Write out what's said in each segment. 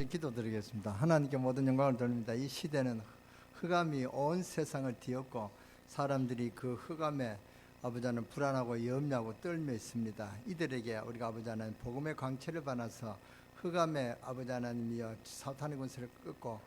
기도드리겠습니다. 하나님께 모든 영광을 돌립니다. 이 시대는 흑암이 온 세상을 뒤엎고 사람들이 그 흑암에 아버지 하나님 불안하고 염려하고 떨며 있습니다. 이들에게 우리가 아버지 하나님 복음의 광채를 받아서 흑암에 아버지 하나님이여 사탄의 권세를 끊고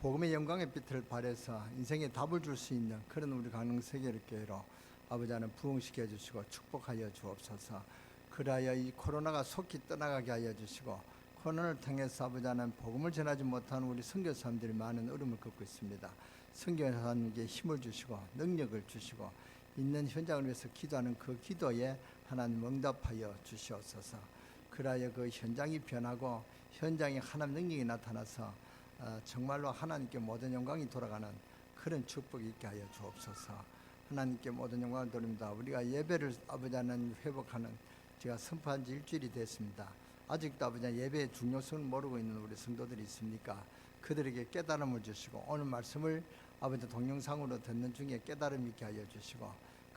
복음의 영광의 빛을 발해서 인생에 답을 줄 수 있는 그런 우리 강릉세계를 교회로 아버지 하나님 부흥시켜 주시고 축복하여 주옵소서. 그리하여 이 코로나가 속히 떠나가게 하여 주시고 코로나를 통해서 아버지 하나님 복음을 전하지 못하는 우리 선교사님들이 많은 어려움을 겪고 있습니다. 선교사님께 힘을 주시고 능력을 주시고 있는 현장을 위해서 기도하는 그 기도에 하나님 응답하여 주시옵소서. 그리하여 그 현장이 변하고 현장에 하나님 능력이 나타나서 정말로 하나님께 모든 영광이 돌아가는 그런 축복이 있게 하여 주옵소서. 하나님께 모든 영광을 돌립니다. 우리가 예배를 아버지 하나님 회복하는 제가 선포한 지 일주일이 됐습니다. 아직도 아버지 예배의 중요성을 모르고 있는 우리 성도들이 있습니까? 그들에게 깨달음을 주시고 오늘 말씀을 아버지 동영상으로 듣는 중에 깨달음 있게 하여 주시고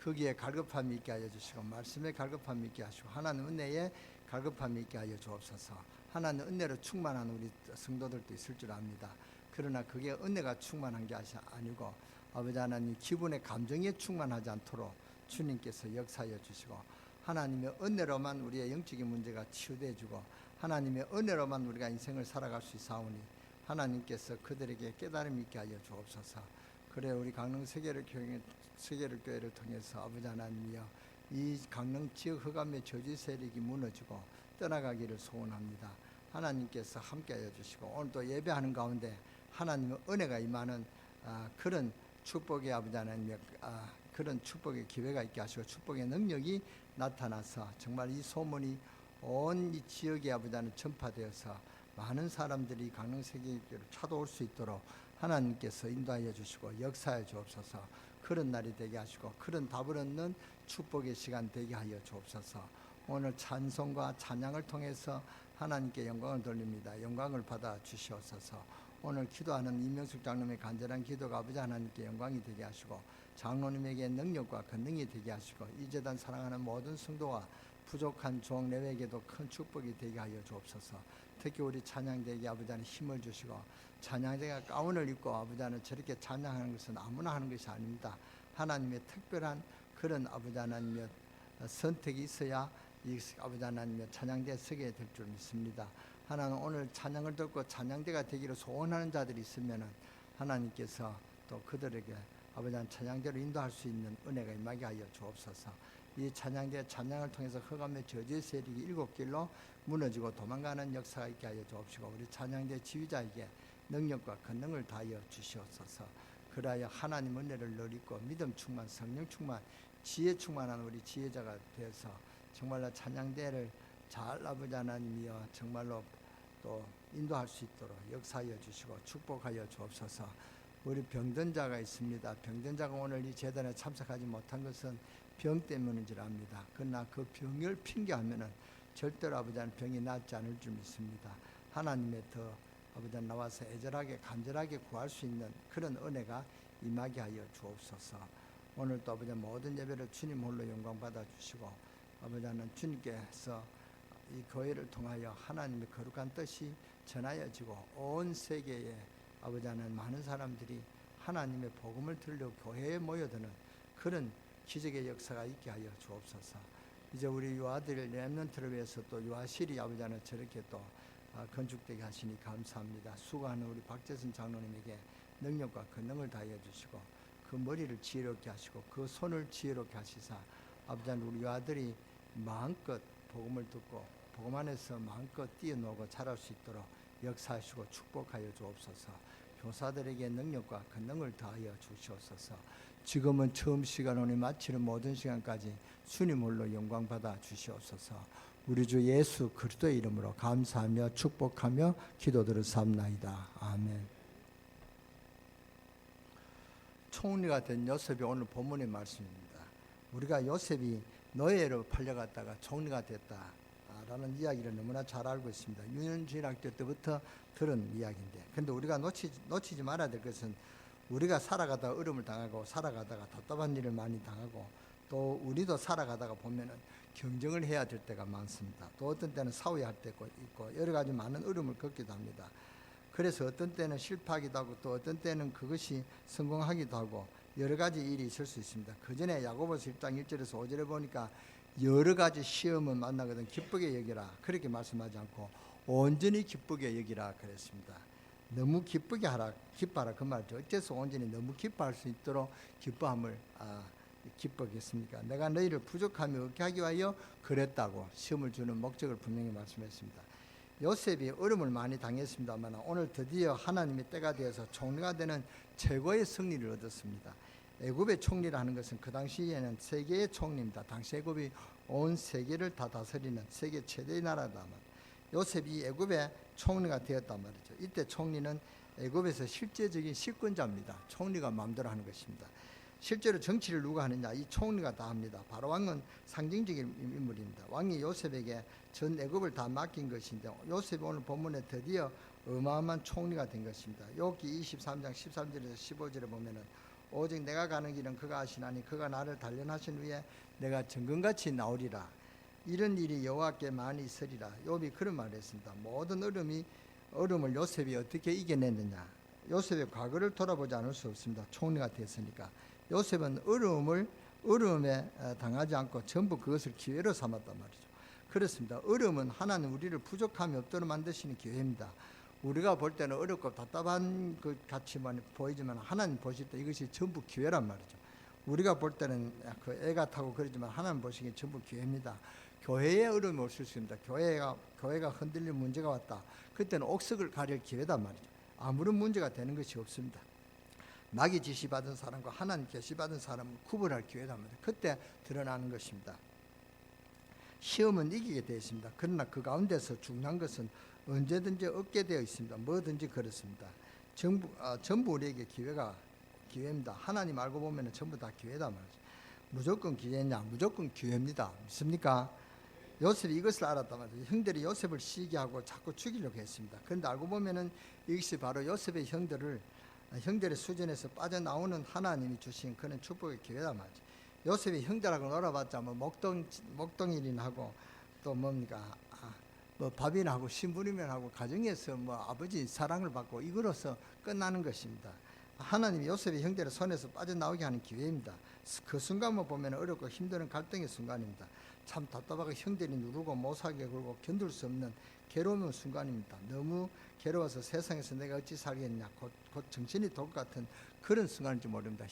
거기에 갈급함이 있게 하여 주시고 말씀에 갈급함이 있게 하시고 하나님 은혜에 갈급함이 있게 하여 주옵소서. 하나님 은혜로 충만한 우리 성도들도 있을 줄 압니다. 그러나 그게 은혜가 충만한 게 아니고 아버지 하나님 기분의 감정에 충만하지 않도록 주님께서 역사하여 주시고 하나님의 은혜로만 우리의 영적인 문제가 치유되어지고 하나님의 은혜로만 우리가 인생을 살아갈 수 있사오니 하나님께서 그들에게 깨달음이 있게 하여 주옵소서. 그래 우리 강릉 세계를 통해서 아버지 하나님이여 이 강릉 지역 흑암의 저주 세력이 무너지고 떠나가기를 소원합니다. 하나님께서 함께하여 주시고 오늘도 예배하는 가운데 하나님의 은혜가 임하는 그런 축복의 아버지 하나님의 그런 축복의 기회가 있게 하시고 축복의 능력이 나타나서 정말 이 소문이 온 이 지역에 아버지 하나님 전파되어서 많은 사람들이 강릉 세계를 찾아올 수 있도록 하나님께서 인도하여 주시고 역사해 주옵소서. 그런 날이 되게 하시고 그런 답을 얻는 축복의 시간 되게 하여 주옵소서. 오늘 찬송과 찬양을 통해서 하나님께 영광을 돌립니다. 영광을 받아 주시옵소서. 오늘 기도하는 이명숙 장로님의 간절한 기도가 아버지 하나님께 영광이 되게 하시고 장로님에게 능력과 권능이 되게 하시고 이 재단 사랑하는 모든 성도와 부족한 종 내외에게도 큰 축복이 되게 하여 주옵소서. 특히 우리 찬양대에게 아버지 하나님 힘을 주시고 찬양대가 가운을 입고 아버지 하나님 저렇게 찬양하는 것은 아무나 하는 것이 아닙니다. 하나님의 특별한 그런 아버지 하나님의 선택이 있어야 이 아버지 하나님의 찬양대에 서게 될 줄 믿습니다. 하나님 오늘 찬양을 듣고 찬양대가 되기를 소원하는 자들이 있으면 하나님께서 또 그들에게 아버지 하나님 찬양대로 인도할 수 있는 은혜가 임하게 하여 주옵소서. 이 찬양대 찬양을 통해서 흑암의 저주의 세력이 7길로 무너지고 도망가는 역사가 있게 하여 주옵시고 우리 찬양대 지휘자에게 능력과 권능을 다하여 주시옵소서. 그리하여 하나님 은혜를 누리고 믿음 충만 성령 충만 지혜 충만한 우리 지혜자가 되어서 정말로 찬양대를 잘 아버지 하나님이여 정말로 또 인도할 수 있도록 역사하여 주시고 축복하여 주옵소서. 우리 병든 자가 있습니다. 병든 자가 오늘 이 제단에 참석하지 못한 것은 병 때문인 줄 압니다. 그러나 그 병을 핑계하면은 절대로 아버지 하나님 병이 낫지 않을 줄 믿습니다. 하나님의 더 아버지 하나님 나와서 애절하게 간절하게 구할 수 있는 그런 은혜가 임하게 하여 주옵소서. 오늘 또 아버지 모든 예배를 주님 홀로 영광 받아 주시고 아버지 하나님 주님께서 이 교회를 통하여 하나님의 거룩한 뜻이 전하여지고 온 세계에 아버지 하나님 많은 사람들이 하나님의 복음을 들려 교회에 모여드는 그런 기적의 역사가 있게 하여 주옵소서. 이제 우리 유아들 렘넌트를 위해서 또 유아실이 아버지 하나님 저렇게 또 건축되게 하시니 감사합니다. 수고하는 우리 박재선 장로님에게 능력과 권능을 다하여 주시고 그 머리를 지혜롭게 하시고 그 손을 지혜롭게 하시사 아버지 하나님 우리 유아들이 마음껏 복음을 듣고 복음 안에서 마음껏 뛰어놀고 자랄 수 있도록 역사하시고 축복하여 주옵소서. 교사들에게 능력과 권능을 다하여 주시옵소서. 지금은 처음 시간 오늘 마치는 모든 시간까지 주님 홀로 영광 받아 주시옵소서. 우리 주 예수 그리스도의 이름으로 감사하며 축복하며 기도드려 삼나이다. 아멘. 총리가 된 요셉이 오늘 본문의 말씀입니다. 우리가 요셉이 노예로 팔려갔다가 총리가 됐다라는 이야기를 너무나 잘 알고 있습니다. 유년주일학교 때부터 들은 이야기인데, 근데 우리가 놓치지 말아야 될 것은 우리가 살아가다가 어려움을 당하고 살아가다가 답답한 일을 많이 당하고 또 우리도 살아가다가 보면은 경쟁을 해야 될 때가 많습니다. 또 어떤 때는 싸워야 할 때가 있고 여러 가지 많은 어려움을 겪기도 합니다. 그래서 어떤 때는 실패하기도 하고 또 어떤 때는 그것이 성공하기도 하고 여러 가지 일이 있을 수 있습니다. 그 전에 야고보서 1장 1절에서 5절에 보니까 여러 가지 시험을 만나거든 기쁘게 여기라 그렇게 말씀하지 않고 온전히 기쁘게 여기라 그랬습니다. 너무 기쁘게 하라, 기뻐하라 그 말이죠. 어째서 온전히 너무 기뻐할 수 있도록 기뻐함을 기뻐하겠습니까? 내가 너희를 부족함이 없게 하기 위하여 그랬다고 시험을 주는 목적을 분명히 말씀했습니다. 요셉이 어려움을 많이 당했습니다만 오늘 드디어 하나님의 때가 되어서 총리가 되는 최고의 승리를 얻었습니다. 애굽의 총리라는 것은 그 당시에는 세계의 총리입니다. 당시 애굽이 온 세계를 다 다스리는 세계 최대의 나라다. 요셉이 애굽의 총리가 되었단 말이죠. 이때 총리는 애굽에서 실제적인 실권자입니다. 총리가 마음대로 하는 것입니다. 실제로 정치를 누가 하느냐? 이 총리가 다 합니다. 바로 왕은 상징적인 인물입니다. 왕이 요셉에게 전 애굽을 다 맡긴 것인데 요셉이 오늘 본문에 드디어 어마어마한 총리가 된 것입니다. 욥기 23장 13절에서 15절에 보면은 오직 내가 가는 길은 그가 아시나니 그가 나를 단련하신 후에 내가 정금같이 나오리라. 이런 일이 여호와께 많이 있으리라. 욥이 그런 말을 했습니다. 모든 어려움을 요셉이 어떻게 이겨냈느냐? 요셉의 과거를 돌아보지 않을 수 없습니다. 총리가 됐으니까. 요셉은 어려움에 당하지 않고 전부 그것을 기회로 삼았단 말이죠. 그렇습니다. 어려움은 하나님 우리를 부족함이 없도록 만드시는 기회입니다. 우리가 볼 때는 어렵고 답답한 것 같이만 보이지만 하나님 보실 때 이것이 전부 기회란 말이죠. 우리가 볼 때는 그 애 같다고 그러지만 하나님 보시기에 전부 기회입니다. 교회에 어려움이 올 수 있습니다. 교회가 흔들릴 문제가 왔다. 그때는 옥석을 가릴 기회단 말이죠. 아무런 문제가 되는 것이 없습니다. 마귀 지시받은 사람과 하나님 계시받은 사람을 구분할 기회단 말이죠. 그때 드러나는 것입니다. 시험은 이기게 되어 있습니다. 그러나 그 가운데서 중요한 것은 언제든지 얻게 되어 있습니다. 뭐든지 그렇습니다. 전부 우리에게 기회입니다. 하나님 알고 보면 전부 다 기회다 말이죠. 무조건 기회냐? 무조건 기회입니다. 믿습니까? 요셉이 이것을 알았단 말이죠. 형들이 요셉을 시기하고 자꾸 죽이려고 했습니다. 그런데 알고 보면은 이것이 바로 요셉의 형들의 수준에서 빠져나오는 하나님이 주신 그런 축복의 기회다 말이죠. 요셉이 형들하고 놀아봤자 뭐 목동일이나 하고 또 뭡니까? 뭐 밥이나 하고 신부님이나 하고 가정에서 뭐 아버지 사랑을 받고 이거로서 끝나는 것입니다. 하나님이 요셉의 형들의 손에서 빠져나오게 하는 기회입니다. 그 순간만 보면 어렵고 힘든 갈등의 순간입니다. 참 답답하고 형들이 누르고 못살게 굴고 견딜 수 없는 괴로운 순간입니다. 너무 괴로워서 세상에서 내가 어찌 살겠냐 곧 정신이 돌 것 같은 그런 순간인지 모릅니다.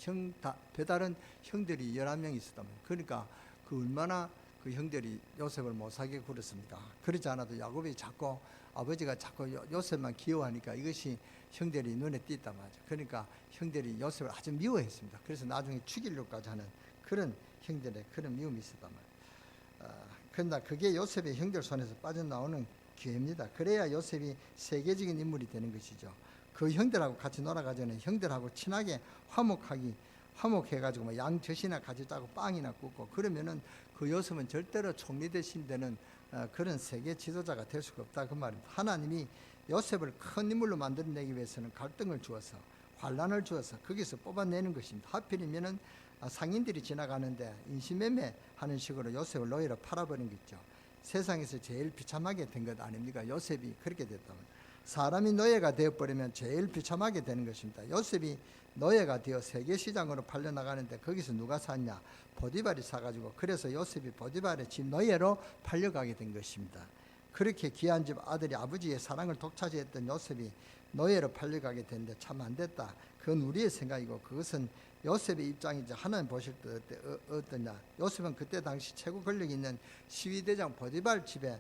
배다른 형들이 11명 있었다면 그러니까 그 얼마나 그 형들이 요셉을 못살게 굴었습니까? 그러지 않아도 야곱이 자꾸 아버지가 자꾸 요셉만 귀여워하니까 이것이 형들이 눈에 띄었단 말이죠. 그러니까 형들이 요셉을 아주 미워했습니다. 그래서 나중에 죽이려고까지 하는 그런 형들의 그런 미움이 있었단 말이에요. 그러나 그게 요셉의 형들 손에서 빠져나오는 기회입니다. 그래야 요셉이 세계적인 인물이 되는 것이죠. 그 형들하고 같이 놀아가지고는 형들하고 친하게 화목해가지고 뭐 양젖이나 같이 짜고 빵이나 굽고 그러면은 그 요셉은 절대로 총리 되신 데는 그런 세계 지도자가 될 수가 없다 그 말입니다. 하나님이 요셉을 큰 인물로 만들어내기 위해서는 갈등을 주어서 환란을 주어서 거기서 뽑아내는 것입니다. 하필이면은 상인들이 지나가는데 인신매매 하는 식으로 요셉을 노예로 팔아버린 게 있죠. 세상에서 제일 비참하게 된 것 아닙니까? 요셉이 그렇게 됐다면 사람이 노예가 되어버리면 제일 비참하게 되는 것입니다. 요셉이 노예가 되어 세계시장으로 팔려나가는데 거기서 누가 샀냐? 보디발이 사가지고 그래서 요셉이 보디발의 집 노예로 팔려가게 된 것입니다. 그렇게 귀한 집 아들이 아버지의 사랑을 독차지했던 요셉이 노예로 팔려가게 됐는데 참 안 됐다. 그건 우리의 생각이고 그것은 요셉의 입장이지 하나님 보실 때 어떠냐. 요셉은 그때 당시 최고 권력 있는 시위대장 보디발 집에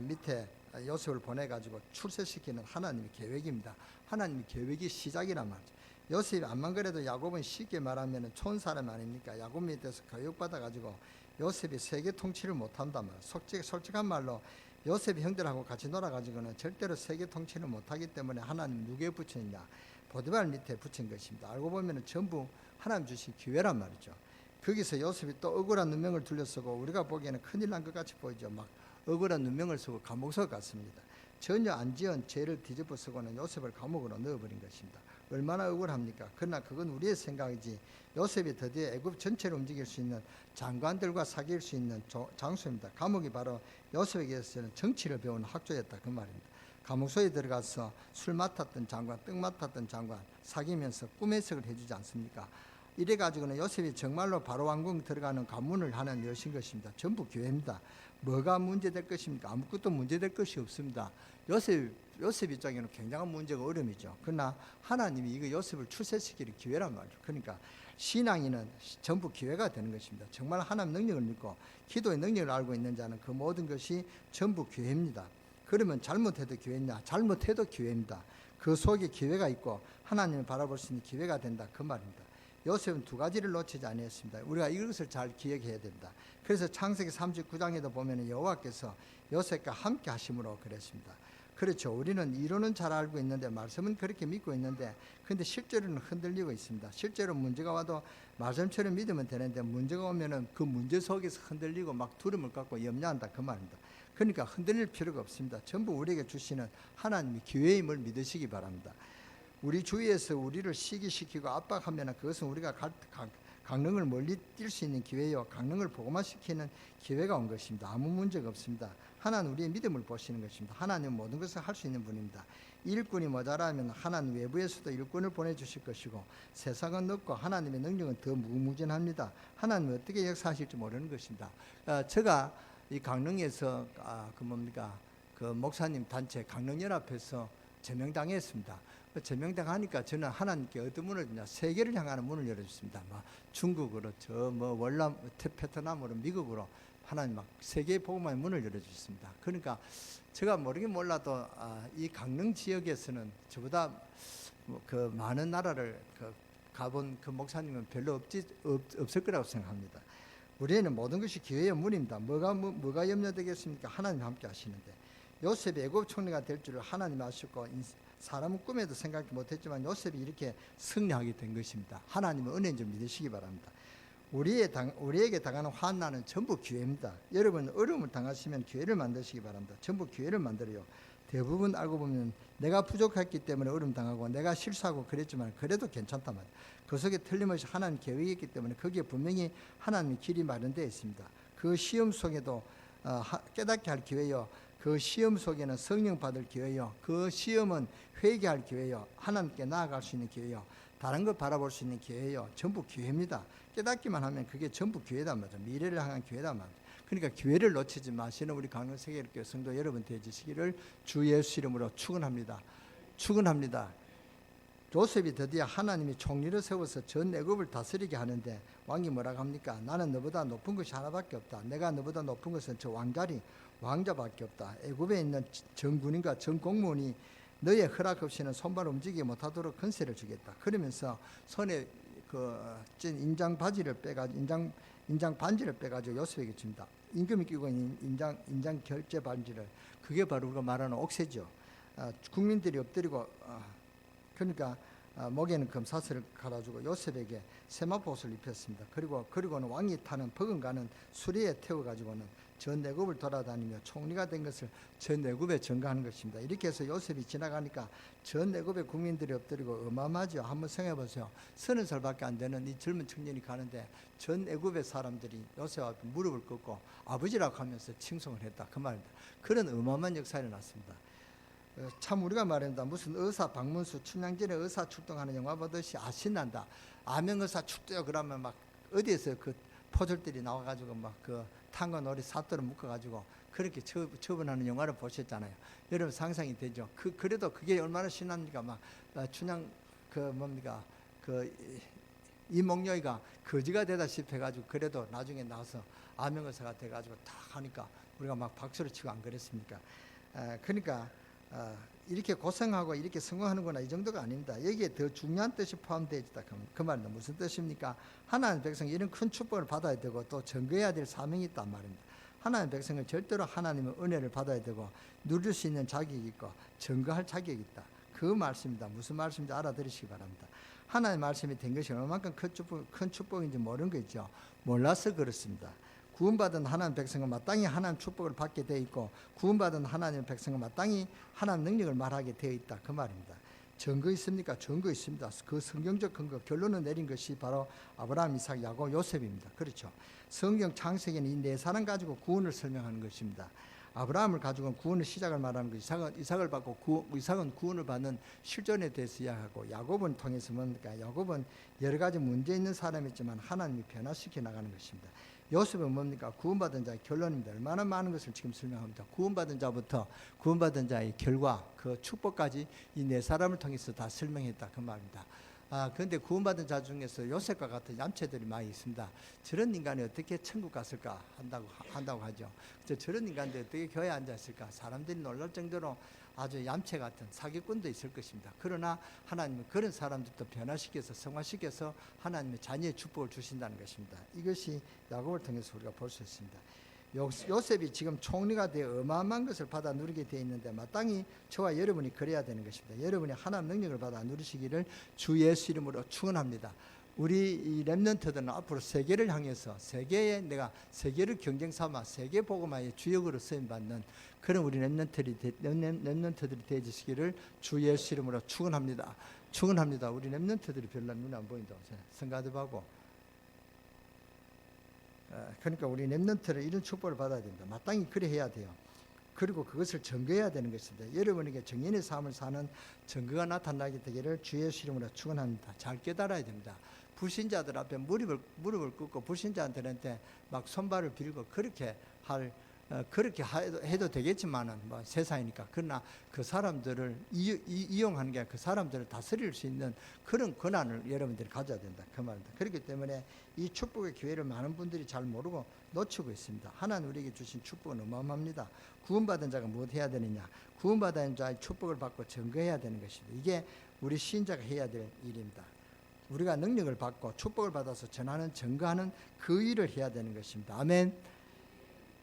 밑에 요셉을 보내가지고 출세시키는 하나님의 계획입니다. 하나님의 계획이 시작이란 말이죠. 요셉이 암만 그래도 야곱은 쉽게 말하면 촌 사람 아닙니까? 야곱 밑에서 교육받아가지고 요셉이 세계 통치를 못한단 말이에요. 솔직한 말로 요셉이 형들하고 같이 놀아가지고는 절대로 세계 통치를 못하기 때문에 하나님 누구에 붙였냐? 보디발 밑에 붙인 것입니다. 알고 보면 전부 하나님 주신 기회란 말이죠. 거기서 요셉이 또 억울한 누명을 둘러쓰고 우리가 보기에는 큰일 난 것 같이 보이죠. 막 억울한 누명을 쓰고 감옥 서 갔습니다. 전혀 안 지은 죄를 뒤집어 쓰고는 요셉을 감옥으로 넣어버린 것입니다. 얼마나 억울합니까? 그러나 그건 우리의 생각이지 요셉이 드디어 애굽 전체를 움직일 수 있는 장관들과 사귈 수 있는 장소입니다. 감옥이 바로 요셉에게서는 정치를 배우는 학교였다 그 말입니다. 감옥소에 들어가서 술 맡았던 장관, 떡 맡았던 장관 사귀면서 꿈해석을 해주지 않습니까? 이래가지고는 요셉이 정말로 바로 왕궁 들어가는 관문을 하는 여신 것입니다. 전부 교회입니다. 뭐가 문제될 것입니까? 아무것도 문제될 것이 없습니다. 요셉 입장에는 굉장한 문제가 어려움이죠. 그러나 하나님이 이거 요셉을 출세시키는 기회란 말이죠. 그러니까 신앙인은 전부 기회가 되는 것입니다. 정말 하나님 능력을 믿고 기도의 능력을 알고 있는 자는 그 모든 것이 전부 기회입니다. 그러면 잘못해도 기회냐? 잘못해도 기회입니다. 그 속에 기회가 있고 하나님을 바라볼 수 있는 기회가 된다, 그 말입니다. 요셉은 두 가지를 놓치지 아니했습니다. 우리가 이것을 잘 기억해야 됩니다. 그래서 창세기 39장에도 보면 여호와께서 요셉과 함께 하심으로 그랬습니다. 그렇죠. 우리는 이론은 잘 알고 있는데 말씀은 그렇게 믿고 있는데 근데 실제로는 흔들리고 있습니다. 실제로 문제가 와도 말씀처럼 믿으면 되는데 문제가 오면은 그 문제 속에서 흔들리고 막 두려움을 갖고 염려한다, 그 말입니다. 그러니까 흔들릴 필요가 없습니다. 전부 우리에게 주시는 하나님의 기회임을 믿으시기 바랍니다. 우리 주위에서 우리를 시기시키고 압박하면 그것은 우리가 강릉을 멀리 뛸 수 있는 기회요, 강릉을 복음화시키는 기회가 온 것입니다. 아무 문제가 없습니다. 하나는 우리의 믿음을 보시는 것입니다. 하나님은 모든 것을 할 수 있는 분입니다. 일꾼이 모자라면 하나님 외부에서도 일꾼을 보내주실 것이고 세상은 넓고 하나님의 능력은 더 무궁무진합니다. 하나님은 어떻게 역사하실지 모르는 것입니다. 제가 이 강릉에서 그 목사님 단체 강릉연합에서 제명당했습니다. 제명당하니까 저는 하나님께 어떤 문을 주냐, 세계를 향하는 문을 열어줬습니다. 막 중국으로 월남, 베트남으로, 미국으로 하나님 막 세계의 복음화의 문을 열어주셨습니다. 그러니까 제가 모르긴 몰라도 이 강릉 지역에서는 저보다 그 많은 나라를 가본 그 목사님은 별로 없을 거라고 생각합니다. 우리에는 모든 것이 기회의 문입니다. 뭐가 염려되겠습니까? 하나님 함께 하시는데 요셉이 애굽 총리가 될 줄을 하나님 아셨고 사람은 꿈에도 생각지 못했지만 요셉이 이렇게 승리하게 된 것입니다. 하나님의 은혜인 줄 믿으시기 바랍니다. 우리에게 당하는 환난은 전부 기회입니다. 여러분 어려움을 당하시면 기회를 만드시기 바랍니다. 전부 기회를 만들어요. 대부분 알고 보면 내가 부족했기 때문에 어려움 당하고 내가 실수하고 그랬지만 그래도 괜찮단 말이에요. 그 속에 틀림없이 하나님 계획이 있기 때문에 거기에 분명히 하나님의 길이 마련되어 있습니다. 그 시험 속에도 깨닫게 할 기회요, 그 시험 속에는 성령 받을 기회요, 그 시험은 회개할 기회요, 하나님께 나아갈 수 있는 기회요, 다른 걸 바라볼 수 있는 기회요, 전부 기회입니다. 깨닫기만 하면 그게 전부 기회단 말이죠. 미래를 향한 기회단 말이죠. 그러니까 기회를 놓치지 마시는 우리 강릉세계일교회 성도 여러분 되시기를 주 예수 이름으로 축원합니다. 축원합니다. 요셉이 드디어 하나님이 총리를 세워서 전 애굽을 다스리게 하는데 왕이 뭐라고 합니까? 나는 너보다 높은 것이 하나밖에 없다. 내가 너보다 높은 것은 저 왕자밖에 없다. 애굽에 있는 전군인과 전공무원이 너의 허락 없이는 손발 움직이지 못하도록 권세를 주겠다. 그러면서 손에 찐 인장 반지를 빼가지고 요셉에게 줍니다. 임금이 끼고 있는 인장 결제 반지를, 그게 바로 우리가 말하는 옥새죠. 국민들이 엎드리고 그러니까 목에는 금사슬을 갈아주고 요셉에게 세마포옷을 입혔습니다. 그리고는 왕이 타는 버금가는 수레에 태워가지고는 전 애굽을 돌아다니며 총리가 된 것을 전 애굽에 전가하는 것입니다. 이렇게 해서 요셉이 지나가니까 전 애굽의 국민들이 엎드리고 어마어마하죠. 한번 생각해 보세요. 30살밖에 안 되는 이 젊은 청년이 가는데 전 애굽의 사람들이 요셉 앞에 무릎을 꿇고 아버지라고 하면서 칭송을 했다, 그 말입니다. 그런 어마어마한 역사가 일어났습니다. 참 우리가 말합니다. 무슨 의사 박문수 춘향전에 의사 출동하는 영화 보듯이 신난다. 암행의사 출동요 그러면 막 어디에서 그 포졸들이 나와가지고 막 그 탄과 놀이 사또를 묶어가지고 그렇게 처분하는 영화를 보셨잖아요. 여러분 상상이 되죠. 그래도 그게 얼마나 신납니까? 막 춘향 이몽룡이가 거지가 되다시피 해가지고 그래도 나중에 나와서 암행의사가 돼가지고 다 하니까 우리가 막 박수를 치고 안 그랬습니까? 그러니까 이렇게 고생하고 이렇게 성공하는구나, 이 정도가 아닙니다. 여기에 더 중요한 뜻이 포함되어 있다. 그 말은 무슨 뜻입니까? 하나님 백성이 이런 큰 축복을 받아야 되고 또 증거해야 될 사명이 있단 말입니다. 하나님 백성은 절대로 하나님의 은혜를 받아야 되고 누릴 수 있는 자격이 있고 증거할 자격이 있다. 그 말씀입니다. 무슨 말씀인지 알아들으시기 바랍니다. 하나님의 말씀이 된 것이 얼마만큼 큰 축복인지 모르는 거 있죠. 몰라서 그렇습니다. 구원받은 하나님 백성은 마땅히 하나님 축복을 받게 되어 있고 구원받은 하나님 백성은 마땅히 하나님 능력을 말하게 되어 있다, 그 말입니다. 증거 있습니까? 증거 있습니다. 그 성경적 근거, 결론을 내린 것이 바로 아브라함, 이삭, 야곱, 요셉입니다. 그렇죠. 성경 창세기는 이 네 사람 가지고 구원을 설명하는 것입니다. 아브라함을 가지고 구원의 시작을 말하는 거, 이삭을 받고 이삭은 구원을 받는 실존에 대해서 이야기하고, 야곱은 통해서 뭡니까? 야곱은 여러 가지 문제 있는 사람이지만 하나님이 변화시켜 나가는 것입니다. 요셉은 뭡니까? 구원받은 자의 결론입니다. 얼마나 많은 것을 지금 설명합니다. 구원받은 자부터 구원받은 자의 결과, 그 축복까지 이 네 사람을 통해서 다 설명했다, 그 말입니다. 그런데 구원받은 자 중에서 요셉과 같은 얌체들이 많이 있습니다. 저런 인간이 어떻게 천국 갔을까 한다고 하죠. 저런 인간들이 어떻게 교회에 앉았을까? 사람들이 놀랄 정도로 아주 얌체 같은 사기꾼도 있을 것입니다. 그러나 하나님은 그런 사람들도 변화시켜서 성화시켜서 하나님의 자녀의 축복을 주신다는 것입니다. 이것이 야곱을 통해서 우리가 볼 수 있습니다. 요셉이 지금 총리가 되어 어마어마한 것을 받아 누리게 되어 있는데 마땅히 저와 여러분이 그래야 되는 것입니다. 여러분이 하나님 능력을 받아 누리시기를 주 예수 이름으로 축원합니다. 우리 이 렘넌트들은 앞으로 세계를 향해서 내가 세계를 경쟁 삼아 세계 복음화의 주역으로 쓰임 받는 그런 우리 렘넌트들이 되어주시기를 주 예수 이름으로 축원합니다. 축원합니다. 우리 렘넌트들이 별로 눈에 안 보인다고 생각하고, 그러니까 우리 렘넌트는 이런 축복을 받아야 됩니다. 마땅히 그래 해야 돼요. 그리고 그것을 증거해야 되는 것입니다. 여러분에게 정인의 삶을 사는 증거가 나타나게 되기를 주 예수 이름으로 축원합니다. 잘 깨달아야 됩니다. 불신자들 앞에 무릎을 꿇고 불신자들한테 막 손발을 빌고 그렇게 해도 되겠지만은 뭐 세상이니까. 그러나 그 사람들을 이용하는 게 그 사람들을 다스릴 수 있는 그런 권한을 여러분들이 가져야 된다, 그 말입니다. 그렇기 때문에 이 축복의 기회를 많은 분들이 잘 모르고 놓치고 있습니다. 하나님 우리에게 주신 축복은 어마어마합니다. 구원받은 자가 무엇 해야 되느냐? 구원받은 자의 축복을 받고 증거해야 되는 것입니다. 이게 우리 신자가 해야 될 일입니다. 우리가 능력을 받고 축복을 받아서 전하는, 증거하는 그 일을 해야 되는 것입니다. 아멘.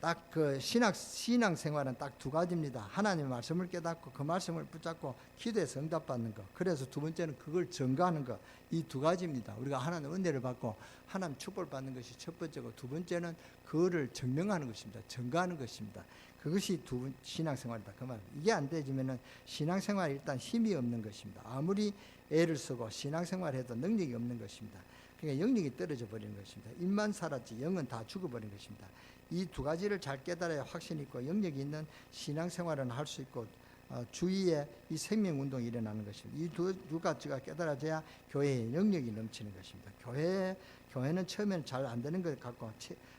딱 그 신앙생활은 딱 두 가지입니다. 하나님의 말씀을 깨닫고 그 말씀을 붙잡고 기도해서 응답받는 것. 그래서 두 번째는 그걸 증거하는 것. 이 두 가지입니다. 우리가 하나님 은혜를 받고 하나님 축복을 받는 것이 첫 번째고, 두 번째는 그거를 증명하는 것입니다. 증거하는 것입니다. 그것이 신앙생활이다, 그 말입니다. 이게 안 되지면은 신앙생활이 일단 힘이 없는 것입니다. 아무리 애를 쓰고 신앙생활해도 능력이 없는 것입니다. 그러니까 영력이 떨어져 버리는 것입니다. 입만 살았지 영은 다 죽어버린 것입니다. 이 두 가지를 잘 깨달아야 확신 있고 영력이 있는 신앙생활을 할 수 있고, 주위에 이 생명운동이 일어나는 것입니다. 이 두 가지가 깨달아져야 교회에 영력이 넘치는 것입니다. 교회는 처음에는 잘 안 되는 것 같고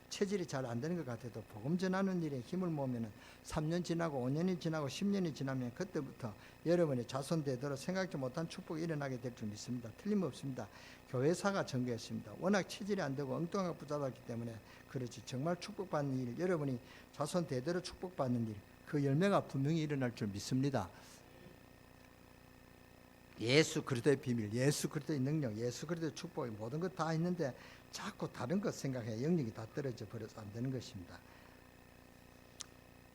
체질이 잘 안 되는 것 같아도 복음 전하는 일에 힘을 모으면 3년 지나고 5년이 지나고 10년이 지나면 그때부터 여러분의 자손대대로 생각지 못한 축복이 일어나게 될 줄 믿습니다. 틀림없습니다. 교회사가 전개했습니다. 워낙 체질이 안 되고 엉뚱하게 붙잡았기 때문에 그렇지, 정말 축복받는 일, 여러분이 자손대대로 축복받는 일, 그 열매가 분명히 일어날 줄 믿습니다. 예수 그리스도의 비밀, 예수 그리스도의 능력, 예수 그리스도의 축복, 모든 것 다 있는데 자꾸 다른 것 생각해 영역이 다 떨어져 버려서 안 되는 것입니다.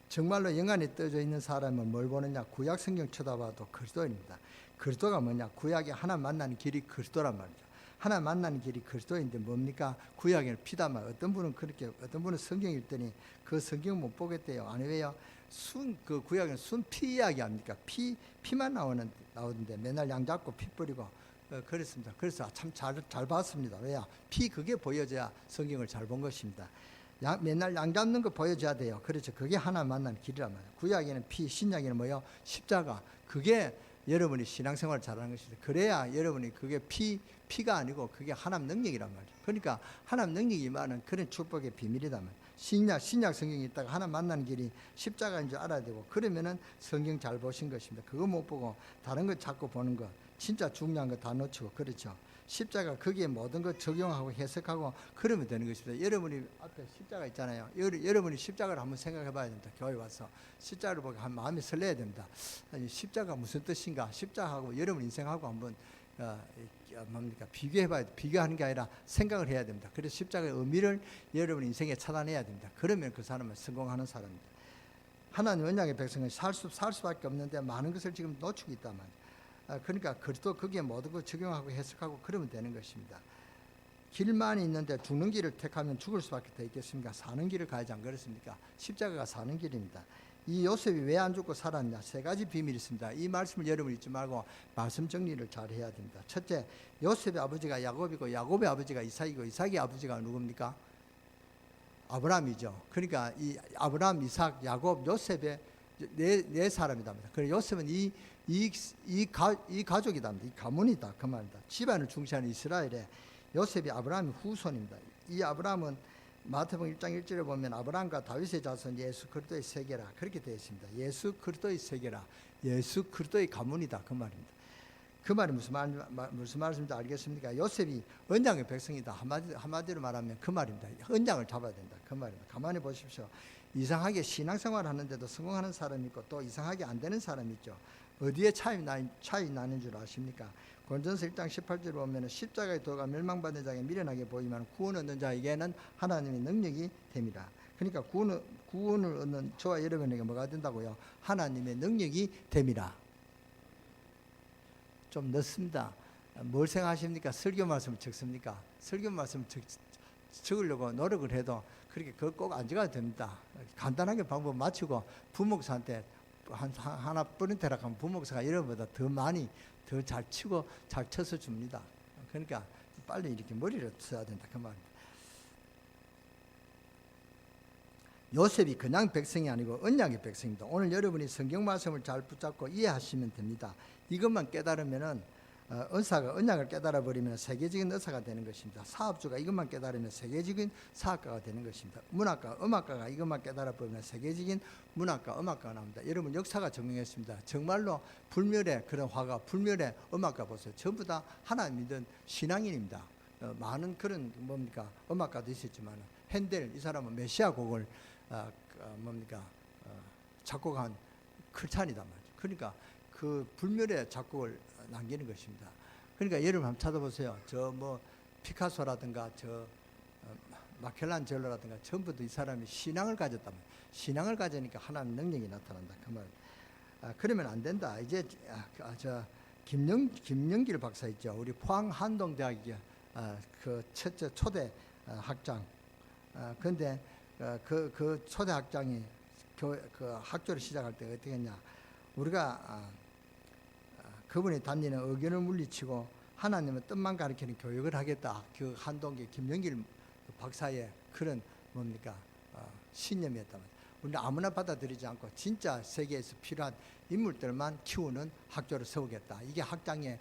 정말로 영안이 떠져 있는 사람은 뭘 보느냐? 구약 성경 쳐다봐도 그리스도입니다. 그리스도가 뭐냐? 구약에 하나님 만나는 길이 그리스도란 말이죠. 하나님 만나는 길이 그리스도인데 뭡니까? 구약에는 피다만, 어떤 분은 성경 읽더니 그 성경 못 보겠대요. 아니 왜요? 그 구약에는 피 이야기 합니까? 피만 나오는데 맨날 양 잡고 피 뿌리고 그랬습니다. 그래서 참 잘 봤습니다. 왜요? 그게 보여져야 성경을 잘 본 것입니다. 맨날 양 잡는 거 보여줘야 돼요. 그렇죠. 그게 하나님 만나는 길이란 말이에요. 구약에는 신약에는 뭐요? 십자가. 그게 여러분이 신앙생활을 잘하는 것입니다. 그래야 여러분이 그게 피가 아니고 그게 하나님 능력이란 말이에요. 그러니까 하나님 능력이 임하는 그런 축복의 비밀이란 말이에요. 신약 성경이 있다가 하나님 만나는 길이 십자가인 줄 알아야 되고, 그러면은 성경 잘 보신 것입니다. 그거 못 보고 다른 거 자꾸 보는 거, 진짜 중요한 거 다 놓치고, 그렇죠. 십자가 거기에 모든 거 적용하고 해석하고 그러면 되는 것입니다. 여러분이 앞에 십자가 있잖아요. 여러분이 십자가를 한번 생각해 봐야 됩니다. 교회 와서 십자가를 보고 한 마음이 설레야 됩니다. 아니, 십자가 무슨 뜻인가? 십자가하고 여러분 인생하고 한번 비교해 봐야 돼. 비교하는 게 아니라 생각을 해야 됩니다. 그래서 십자가의 의미를 여러분 인생에 찾아내야 됩니다. 그러면 그 사람은 성공하는 사람입니다. 하나님 언약의 백성은 살 수밖에 없는데 많은 것을 지금 놓치고 있단 말이에요. 그러니까 그리스도 거기에 모든 걸 적용하고 해석하고 그러면 되는 것입니다. 길만 있는데 죽는 길을 택하면 죽을 수밖에 더 있겠습니까? 사는 길을 가야지 안 그렇습니까? 십자가가 사는 길입니다. 이 요셉이 왜 안 죽고 살았냐? 세 가지 비밀이 있습니다. 이 말씀을 여러분 잊지 말고 말씀 정리를 잘 해야 됩니다. 첫째, 요셉의 아버지가 야곱이고 야곱의 아버지가 이삭이고 이삭의 아버지가 누굽니까? 아브라함이죠. 그러니까 이 아브라함, 이삭, 야곱, 요셉의 네 사람이답니다. 그래서 요셉은 이 가족이답니다. 이 가문이다 그 말입니다. 집안을 중시하는 이스라엘의 요셉이 아브라함의 후손입니다. 이 아브라함은 마태복음 1장 1절에 보면 아브라함과 다윗의 자손 예수 그리스도의 세계라 그렇게 되어 있습니다. 예수 그리스도의 세계라, 예수 그리스도의 가문이다 그 말입니다. 그 말이 무슨 말씀인지 알겠습니까? 요셉이 언약의 백성이다. 한마디로 말하면 그 말입니다. 언약을 잡아야 된다. 그 말입니다. 가만히 보십시오. 이상하게 신앙생활 하는데도 성공하는 사람이 있고 또 이상하게 안 되는 사람이 있죠. 어디에 차이 나는 줄 아십니까? 고린도전서 1장 18절에 보면 십자가의 도가 멸망받는 자에게 미련하게 보이지만 구원 얻는 자에게는 하나님의 능력이 됩니다. 그러니까 구원을 얻는 저와 여러분에게 뭐가 된다고요? 하나님의 능력이 됩니다. 좀 늦습니다. 뭘 생각하십니까? 설교 말씀을 적습니까? 설교 말씀을 적으려고 노력을 해도 그렇게 그거 꼭 안 적어도 됩니다. 간단하게 방법 맞추고 부목사한테 하나 뿌린테라 하면 부목사가 여러분보다 더 많이 더 잘 치고 잘 쳐서 줍니다. 그러니까 빨리 이렇게 머리를 써야 된다 그 말입니다. 요셉이 그냥 백성이 아니고 언약의 백성입니다. 오늘 여러분이 성경 말씀을 잘 붙잡고 이해하시면 됩니다. 이것만 깨달으면은 은사가 언약을 깨달아 버리면 세계적인 의사가 되는 것입니다. 사업주가 이것만 깨달으면 세계적인 사업가가 되는 것입니다. 문학가, 음악가가 이것만 깨달아 버리면 세계적인 문학가, 음악가가 나옵니다. 여러분 역사가 증명했습니다. 정말로 불멸의 그런 화가, 불멸의 음악가 보세요. 전부 다 하나님 믿는 신앙인입니다. 많은 그런 음악가도 있었지만 핸델 이 사람은 메시아 곡을 작곡한 크찬이단 말이죠. 그러니까 그 불멸의 작곡을 남기는 것입니다. 그러니까 여러분 한번 찾아보세요. 피카소라든가 마켈란젤로라든가 전부 다 이 사람이 신앙을 가졌다면 신앙을 가지니까 하나님 능력이 나타난다 그 말. 그러면 안 된다. 이제 김영길 박사 있죠. 우리 포항 한동대학의 그 첫째 초대 학장. 그런데 그 초대 학장이 그 학교를 시작할 때 어떻게 했냐? 우리가 그분이 다니는 의견을 물리치고 하나님의 뜻만 가르치는 교육을 하겠다. 그 한동계 김영길 박사의 그런 신념이었단 말이에요. 우리는 아무나 받아들이지 않고 진짜 세계에서 필요한 인물들만 키우는 학교를 세우겠다. 이게 학장의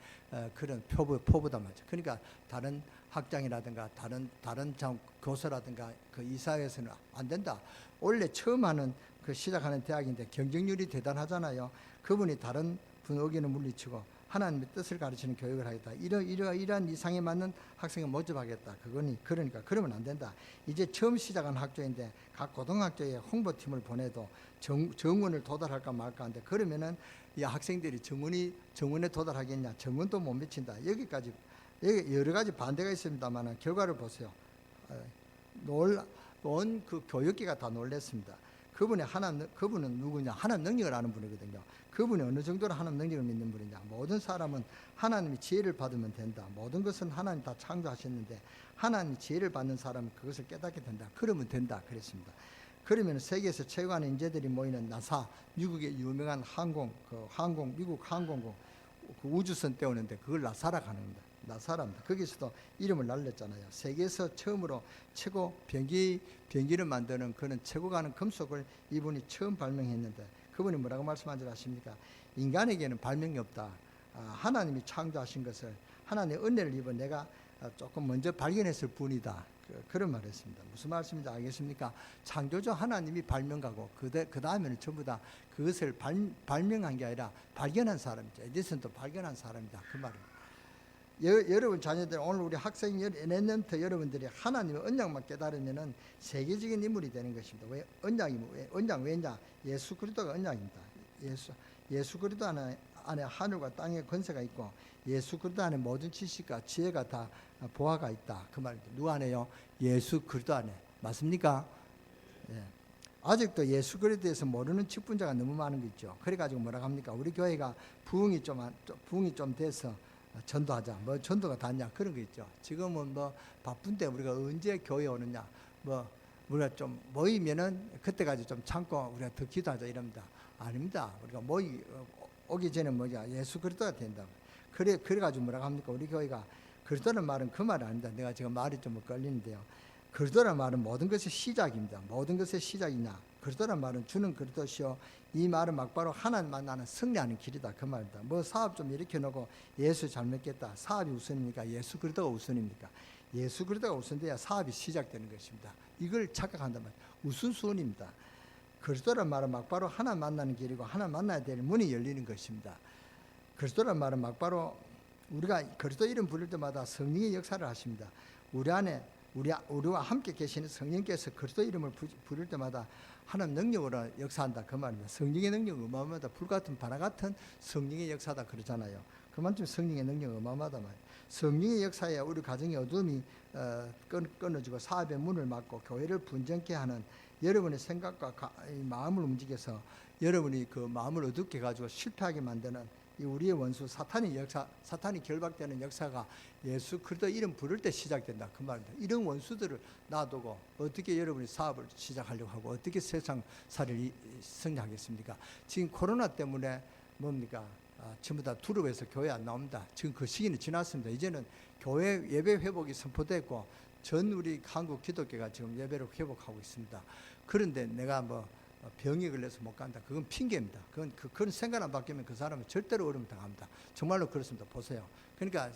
그런 포부단 말이죠. 그러니까 다른 학장이라든가 다른 교수라든가 그 이사회에서는 안 된다. 원래 처음 하는 그 시작하는 대학인데 경쟁률이 대단하잖아요. 그분이 다른 분 의견을 물리치고 하나님의 뜻을 가르치는 교육을 하겠다. 이러한 이상에 맞는 학생을 모집하겠다. 그러니까 그러면 안 된다. 이제 처음 시작한 학교인데 각 고등학교에 홍보팀을 보내도 정원을 도달할까 말까 하는데 그러면은 이 학생들이 정원에 도달하겠냐? 정원도 못 미친다. 여기 여러 가지 반대가 있습니다만 결과를 보세요. 온 그 교육계가 다 놀랐습니다. 그분은 누구냐? 하나님 능력을 아는 분이거든요. 그분이 어느 정도로 하나님 능력을 믿는 분이냐? 모든 사람은 하나님이 지혜를 받으면 된다. 모든 것은 하나님 다 창조하셨는데 하나님이 지혜를 받는 사람은 그것을 깨닫게 된다. 그러면 된다. 그랬습니다. 그러면 세계에서 최고의 인재들이 모이는 나사, 미국의 유명한 미국 항공국 그 우주선 떼우는데 그걸 나사라 하는 겁니다. 나사랍니다. 거기서도 이름을 날렸잖아요. 세계에서 처음으로 최고 비행기를 만드는 그런 최고 가는 금속을 이분이 처음 발명했는데 그분이 뭐라고 말씀한 줄 아십니까? 인간에게는 발명이 없다. 하나님이 창조하신 것을 하나님의 은혜를 입어 내가 조금 먼저 발견했을 뿐이다. 그런 말을 했습니다. 무슨 말씀인지 알겠습니까? 창조주 하나님이 발명가고 그 다음에는 전부 다 그것을 발명한 게 아니라 발견한 사람이죠. 에디슨도 발견한 사람이다. 그 말입니다. 여러분 자녀들 오늘 우리 학생 내년부터 여러분들이 하나님의 언약만 깨달으면은 세계적인 인물이 되는 것입니다. 왜 언약 왜냐? 예수 그리스도가 언약입니다. 예수 그리스도 안에 하늘과 땅의 권세가 있고 예수 그리스도 안에 모든 지식과 지혜가 다 보화가 있다. 그 말입니다. 누구 안에요? 예수 그리스도 안에. 맞습니까? 예. 아직도 예수 그리스도에서 모르는 직분자가 너무 많은 거 있죠. 그래가지고 뭐라고 합니까? 우리 교회가 부흥이 좀 돼서 전도하자. 전도가 닿냐 그런 거 있죠. 지금은 바쁜데 우리가 언제 교회 오느냐. 우리가 좀 모이면은 그때까지 좀 참고 우리가 더 기도하자 이럽니다. 아닙니다. 우리가 오기 전에 예수 그리스도가 된다. 그래가지고 뭐라고 합니까? 우리 교회가 그리스도는 말은 그 말이 아닙니다. 내가 지금 말이 좀 걸리는데요. 그리스도란 말은 모든 것의 시작입니다. 모든 것의 시작이냐? 그리스도란 말은 주는 그리스도시요. 이 말은 막바로 하나님 만나는 승리하는 길이다. 그 말입니다. 뭐 사업 좀 일으켜 놓고 예수 잘 믿겠다. 사업이 우선입니까? 예수 그리스도가 우선입니까? 예수 그리스도가 우선돼야 사업이 시작되는 것입니다. 이걸 착각한다면 우선순위입니다. 그리스도란 말은 막바로 하나님 만나는 길이고 하나님 만나야 될 문이 열리는 것입니다. 그리스도란 말은 막바로 우리가 그리스도 이름 부를 때마다 성령의 역사를 하십니다. 우리 안에 우리와 함께 계시는 성령께서 그리스도 이름을 부를 때마다 하나님 능력으로 역사한다 그 말입니다. 성령의 능력은 어마어마하다. 불같은 바다 같은 성령의 역사다 그러잖아요. 그만큼 성령의 능력은 어마어마하다 말이에요. 성령의 역사에 우리 가정의 어둠이 끊어지고 사업의 문을 막고 교회를 분정케 하는 여러분의 생각과 마음을 움직여서 여러분이 그 마음을 어둡게 가지고 실패하게 만드는 이 우리의 원수 사탄의 역사, 사탄이 결박되는 역사가 예수 그리스도 이름 부를 때 시작된다 그 말입니다. 이런 원수들을 놔두고 어떻게 여러분이 사업을 시작하려고 하고 어떻게 세상 살이를 승리하겠습니까? 지금 코로나 때문에 뭡니까? 전부 다 두려워해서 교회 안 나옵니다. 지금 그 시기는 지났습니다. 이제는 교회 예배 회복이 선포됐고 전 우리 한국 기독교가 지금 예배를 회복하고 있습니다. 그런데 내가 뭐 병이 걸려서 못 간다. 그건 핑계입니다. 그건 생각 안 바뀌면 그 사람은 절대로 어려움 당합니다. 정말로 그렇습니다. 보세요. 그러니까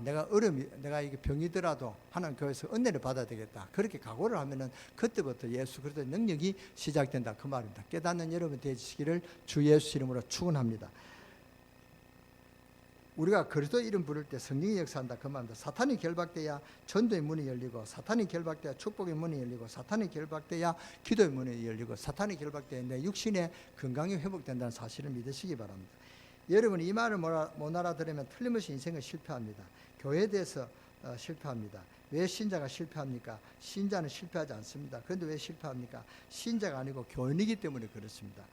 내가 이게 병이더라도 하나님 교회에서 은혜를 받아야 되겠다. 그렇게 각오를 하면은 그때부터 예수 그리스도의 능력이 시작된다. 그 말입니다. 깨닫는 여러분 되시기를 주 예수 이름으로 축원합니다. 우리가 그리스도 이름 부를 때 성령이 역사한다 그 말입니다. 사탄이 결박돼야 전도의 문이 열리고 사탄이 결박돼야 축복의 문이 열리고 사탄이 결박돼야 기도의 문이 열리고 사탄이 결박돼야 내 육신의 건강이 회복된다는 사실을 믿으시기 바랍니다. 여러분이 이 말을 못 알아들으면 틀림없이 인생은 실패합니다. 교회에 대해서 실패합니다. 왜 신자가 실패합니까? 신자는 실패하지 않습니다. 그런데 왜 실패합니까? 신자가 아니고 교인이기 때문에 그렇습니다.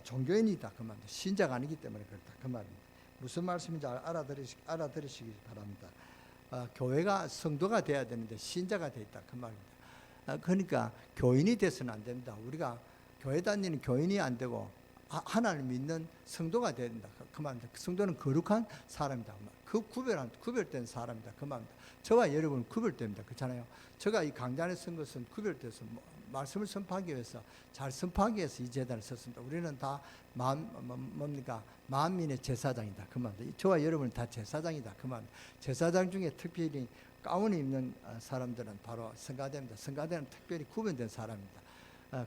종교인이다 그 말입니다. 신자가 아니기 때문에 그렇다 그 말입니다. 무슨 말씀인지 알아들으시기 바랍니다. 교회가 성도가 돼야 되는데 신자가 돼 있다 그 말입니다. 그러니까 교인이 돼서는 안 됩니다. 우리가 교회 다니는 교인이 안 되고 하나님 믿는 성도가 돼야 된다 그 말입니다. 성도는 거룩한 사람이다. 그 구별된 사람이다 그 말입니다. 저와 여러분은 구별됩니다. 그렇잖아요. 제가 이 강단에 쓴 것은 구별돼서 말씀을 선포하기 위해서 잘 선포하기 위해서 이 제단을 썼습니다. 우리는 다 만민의 제사장이다 그 말입니다. 저와 여러분은 다 제사장이다 그 말입니다. 제사장 중에 특별히 가운을 입는 사람들은 바로 성가대입니다. 성가대는 특별히 구분된 사람입니다.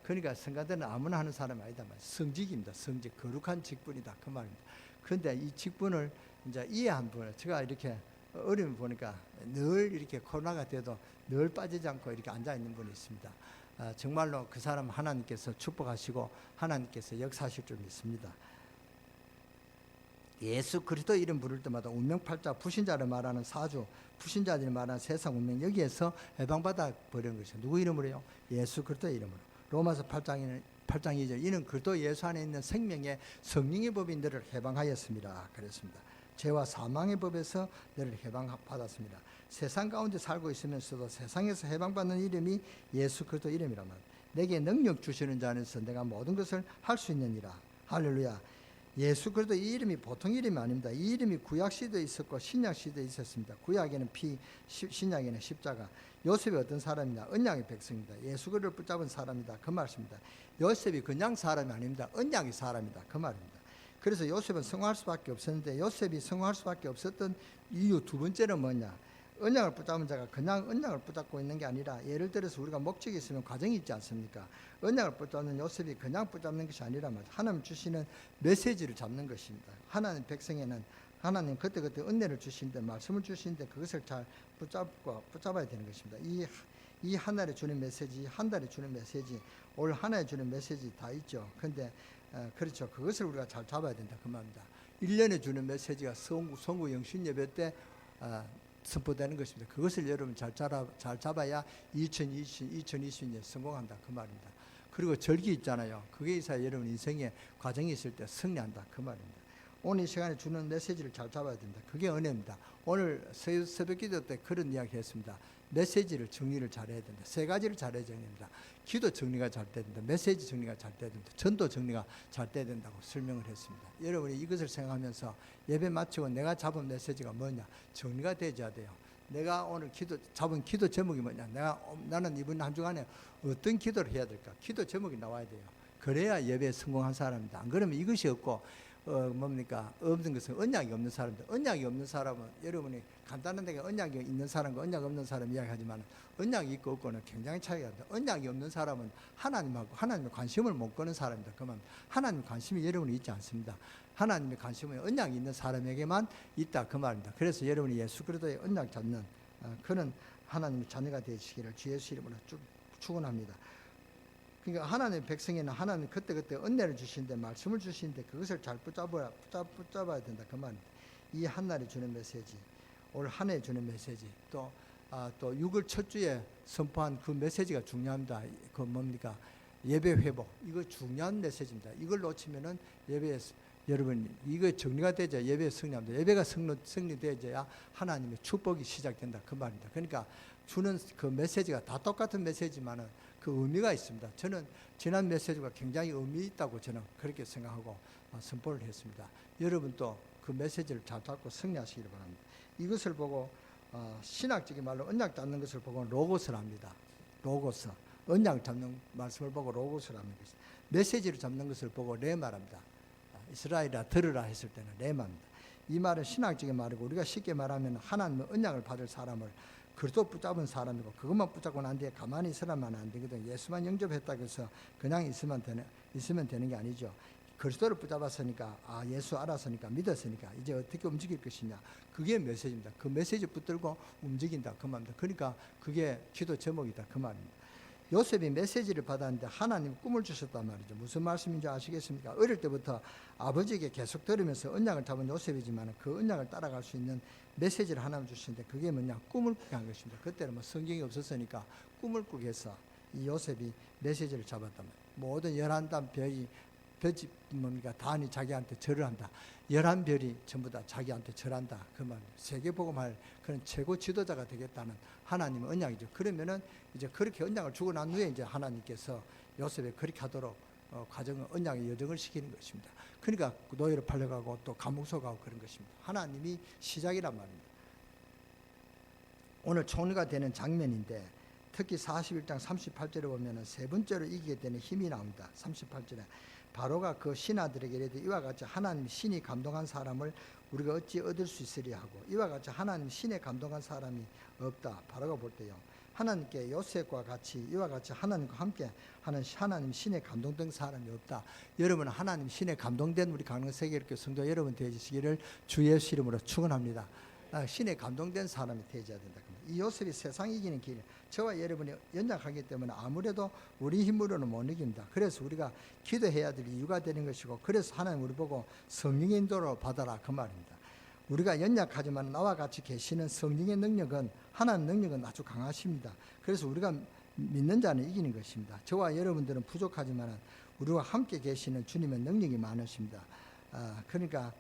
그러니까 성가대는 아무나 하는 사람이 아니다 말이에요. 성직입니다. 성직, 거룩한 직분이다 그 말입니다. 그런데 이 직분을 이제 이해한 분을 제가 이렇게 어려움을 보니까 늘 이렇게 코로나가 돼도 늘 빠지지 않고 이렇게 앉아 있는 분이 있습니다. 정말로 그 사람 하나님께서 축복하시고 하나님께서 역사하실 줄 믿습니다. 예수 그리스도 이름 부를 때마다 운명팔자 불신자를 말하는 사주, 불신자들이 말하는 세상 운명 여기에서 해방받아 버리는 것이죠. 누구 이름으로요? 예수 그리스도의 이름으로. 로마서 8장 2절 이는 그리스도 예수 안에 있는 생명의 성령의 법이 너를 해방하였습니다. 그랬습니다. 죄와 사망의 법에서 너를 해방받았습니다. 세상 가운데 살고 있으면서도 세상에서 해방받는 이름이 예수 그리스도 이름이란 말입니다. 내게 능력 주시는 자 안에서 내가 모든 것을 할 수 있느니라. 할렐루야. 예수 그리스도 이 이름이 보통 이름이 아닙니다. 이 이름이 구약 시대에 있었고 신약 시대에 있었습니다. 구약에는 피, 신약에는 십자가. 요셉이 어떤 사람이냐? 언약의 백성입니다. 예수 그리스도를 붙잡은 사람이다. 그 말씀입니다. 요셉이 그냥 사람이 아닙니다. 언약의 사람이다. 그 말입니다. 그래서 요셉은 성공할 수밖에 없었는데 요셉이 성공할 수밖에 없었던 이유 두 번째는 뭐냐? 언약을 붙잡은 자가 그냥 언약을 붙잡고 있는 게 아니라 예를 들어서 우리가 목적이 있으면 과정이 있지 않습니까? 언약을 붙잡는 요셉이 그냥 붙잡는 것이 아니라 말이죠. 하나님 주시는 메시지를 잡는 것입니다. 하나님 백성에는 하나님 그때그때 은혜를 주시는데 말씀을 주시는데 그것을 잘 붙잡아야 되는 것입니다. 이 한 달에 주는 메시지, 한 달에 주는 메시지, 올 한 해에 주는 메시지 다 있죠. 그런데 그렇죠. 그것을 우리가 잘 잡아야 된다 그 말입니다. 1년에 주는 메시지가 성구 영신 예배 때 선포되는 것입니다. 그것을 여러분 잘 잡아야 2020년 성공한다 그 말입니다. 그리고 절기 있잖아요. 그게 있어야 여러분 인생에 과정이 있을 때 승리한다 그 말입니다. 오늘 이 시간에 주는 메시지를 잘 잡아야 된다. 그게 은혜입니다. 오늘 새벽 기도 때 그런 이야기 했습니다. 메시지를 정리를 잘해야 된다. 세 가지를 잘해야 됩니다. 기도 정리가 잘 돼야 된다. 메시지 정리가 잘 돼야 된다. 전도 정리가 잘 돼야 된다고 설명을 했습니다. 여러분이 이것을 생각하면서 예배 마치고 내가 잡은 메시지가 뭐냐? 정리가 되어야 돼요. 내가 오늘 잡은 기도 제목이 뭐냐? 나는 이번 한 주간에 어떤 기도를 해야 될까? 기도 제목이 나와야 돼요. 그래야 예배에 성공한 사람입니다. 안 그러면 이것이 없고 없는 것은 언약이 없는 사람들. 언약이 없는 사람은 여러분이 간단한데 언약이 있는 사람과 언약 없는 사람 이야기하지만 언약이 있고 없고는 굉장히 차이가 납니다. 언약이 없는 사람은 하나님의 관심을 못 끄는 사람입니다. 그러면 하나님의 관심이 여러분이 있지 않습니다. 하나님의 관심은 언약이 있는 사람에게만 있다 그 말입니다. 그래서 여러분이 예수 그리스도의 언약 잡는 그런 하나님의 자녀가 되시기를 주 예수 이름으로 축원합니다. 그러니까 하나님의 백성에는 하나님 그때그때 은혜를 주시는데 말씀을 주시는데 그것을 잘 붙잡아야 된다 그 말입니다. 이 한날에 주는 메시지, 올 한 해 주는 메시지, 또 6월 첫 주에 선포한 그 메시지가 중요합니다. 그 뭡니까? 예배 회복. 이거 중요한 메시지입니다. 이걸 놓치면은 예배에서 여러분 이거 정리가 되자 예배에 승리합니다. 예배가 승리되어야 하나님의 축복이 시작된다 그 말입니다. 그러니까 주는 그 메시지가 다 똑같은 메시지만은 그 의미가 있습니다. 저는 지난 메시지가 굉장히 의미 있다고 저는 그렇게 생각하고 선포를 했습니다. 여러분도 그 메시지를 잘 잡고 승리하시기를 바랍니다. 이것을 보고 신학적인 말로 언약 잡는 것을 보고 로고스를 합니다. 로고스. 언약 잡는 말씀을 보고 로고스를 하는 것입니다. 메시지를 잡는 것을 보고 레마랍니다. 이스라엘아 들으라 했을 때는 레마입니다. 이 말은 신학적인 말이고 우리가 쉽게 말하면 하나님의 언약을 받을 사람을 그리스도 붙잡은 사람이고 그것만 붙잡고 난 뒤에 가만히 있으라면 안 되거든. 예수만 영접했다고 해서 그냥 있으면 되는 게 아니죠. 그리스도를 붙잡았으니까 예수 알았으니까 믿었으니까 이제 어떻게 움직일 것이냐 그게 메시지입니다. 그 메시지 붙들고 움직인다 그 말입니다. 그러니까 그게 기도 제목이다 그 말입니다. 요셉이 메시지를 받았는데 하나님 꿈을 주셨단 말이죠. 무슨 말씀인지 아시겠습니까? 어릴 때부터 아버지에게 계속 들으면서 언약을 잡은 요셉이지만 그 언약을 따라갈 수 있는 메시지를 하나님 주시는데 그게 뭐냐? 꿈을 꾸게 한 것입니다. 그때는 뭐 성경이 없었으니까 꿈을 꾸게 해서 이 요셉이 메시지를 잡았단 말이에요. 모든 11단 별이 뭡니까? 단이 자기한테 절을 한다. 11별이 전부 다 자기한테 절한다. 그 말. 세계복음할 그런 최고 지도자가 되겠다는 하나님의 언약이죠. 그러면은 이제 그렇게 언약을 주고 난 후에 이제 하나님께서 요셉에 그렇게 하도록 과정을 언약의 여정을 시키는 것입니다. 그러니까 노예로 팔려가고 또 감옥소 가고 그런 것입니다. 하나님이 시작이란 말입니다. 오늘 총리가 되는 장면인데 특히 41장 38절에 보면은 세 번째로 이기게 되는 힘이 나옵니다. 38절에 바로가 그 신하들에게 이르되 이와 같이 하나님 신이 감동한 사람을 우리가 어찌 얻을 수 있으리 하고 이와 같이 하나님 신에 감동한 사람이 없다. 바로가 볼 때요. 하나님께 요셉과 같이 이와 같이 하나님과 함께 하는 하나님 신에 감동된 사람이 없다. 여러분 하나님 신에 감동된 우리 강릉세계일교 성도 여러분 되시기를 주 예수 이름으로 축원합니다. 신에 감동된 사람이 되어야 된다. 이 요셉이 세상 이기는 길 저와 여러분이 연약하기 때문에 아무래도 우리 힘으로는 못 이깁니다. 그래서 우리가 기도해야 될 이유가 되는 것이고 그래서 하나님 우리 보고 성령의 인도를 받아라 그 말입니다. 우리가 연약하지만 나와 같이 계시는 성령의 능력은 하나님 능력은 아주 강하십니다. 그래서 우리가 믿는 자는 이기는 것입니다. 저와 여러분들은 부족하지만 우리와 함께 계시는 주님의 능력이 많으십니다. 그러니까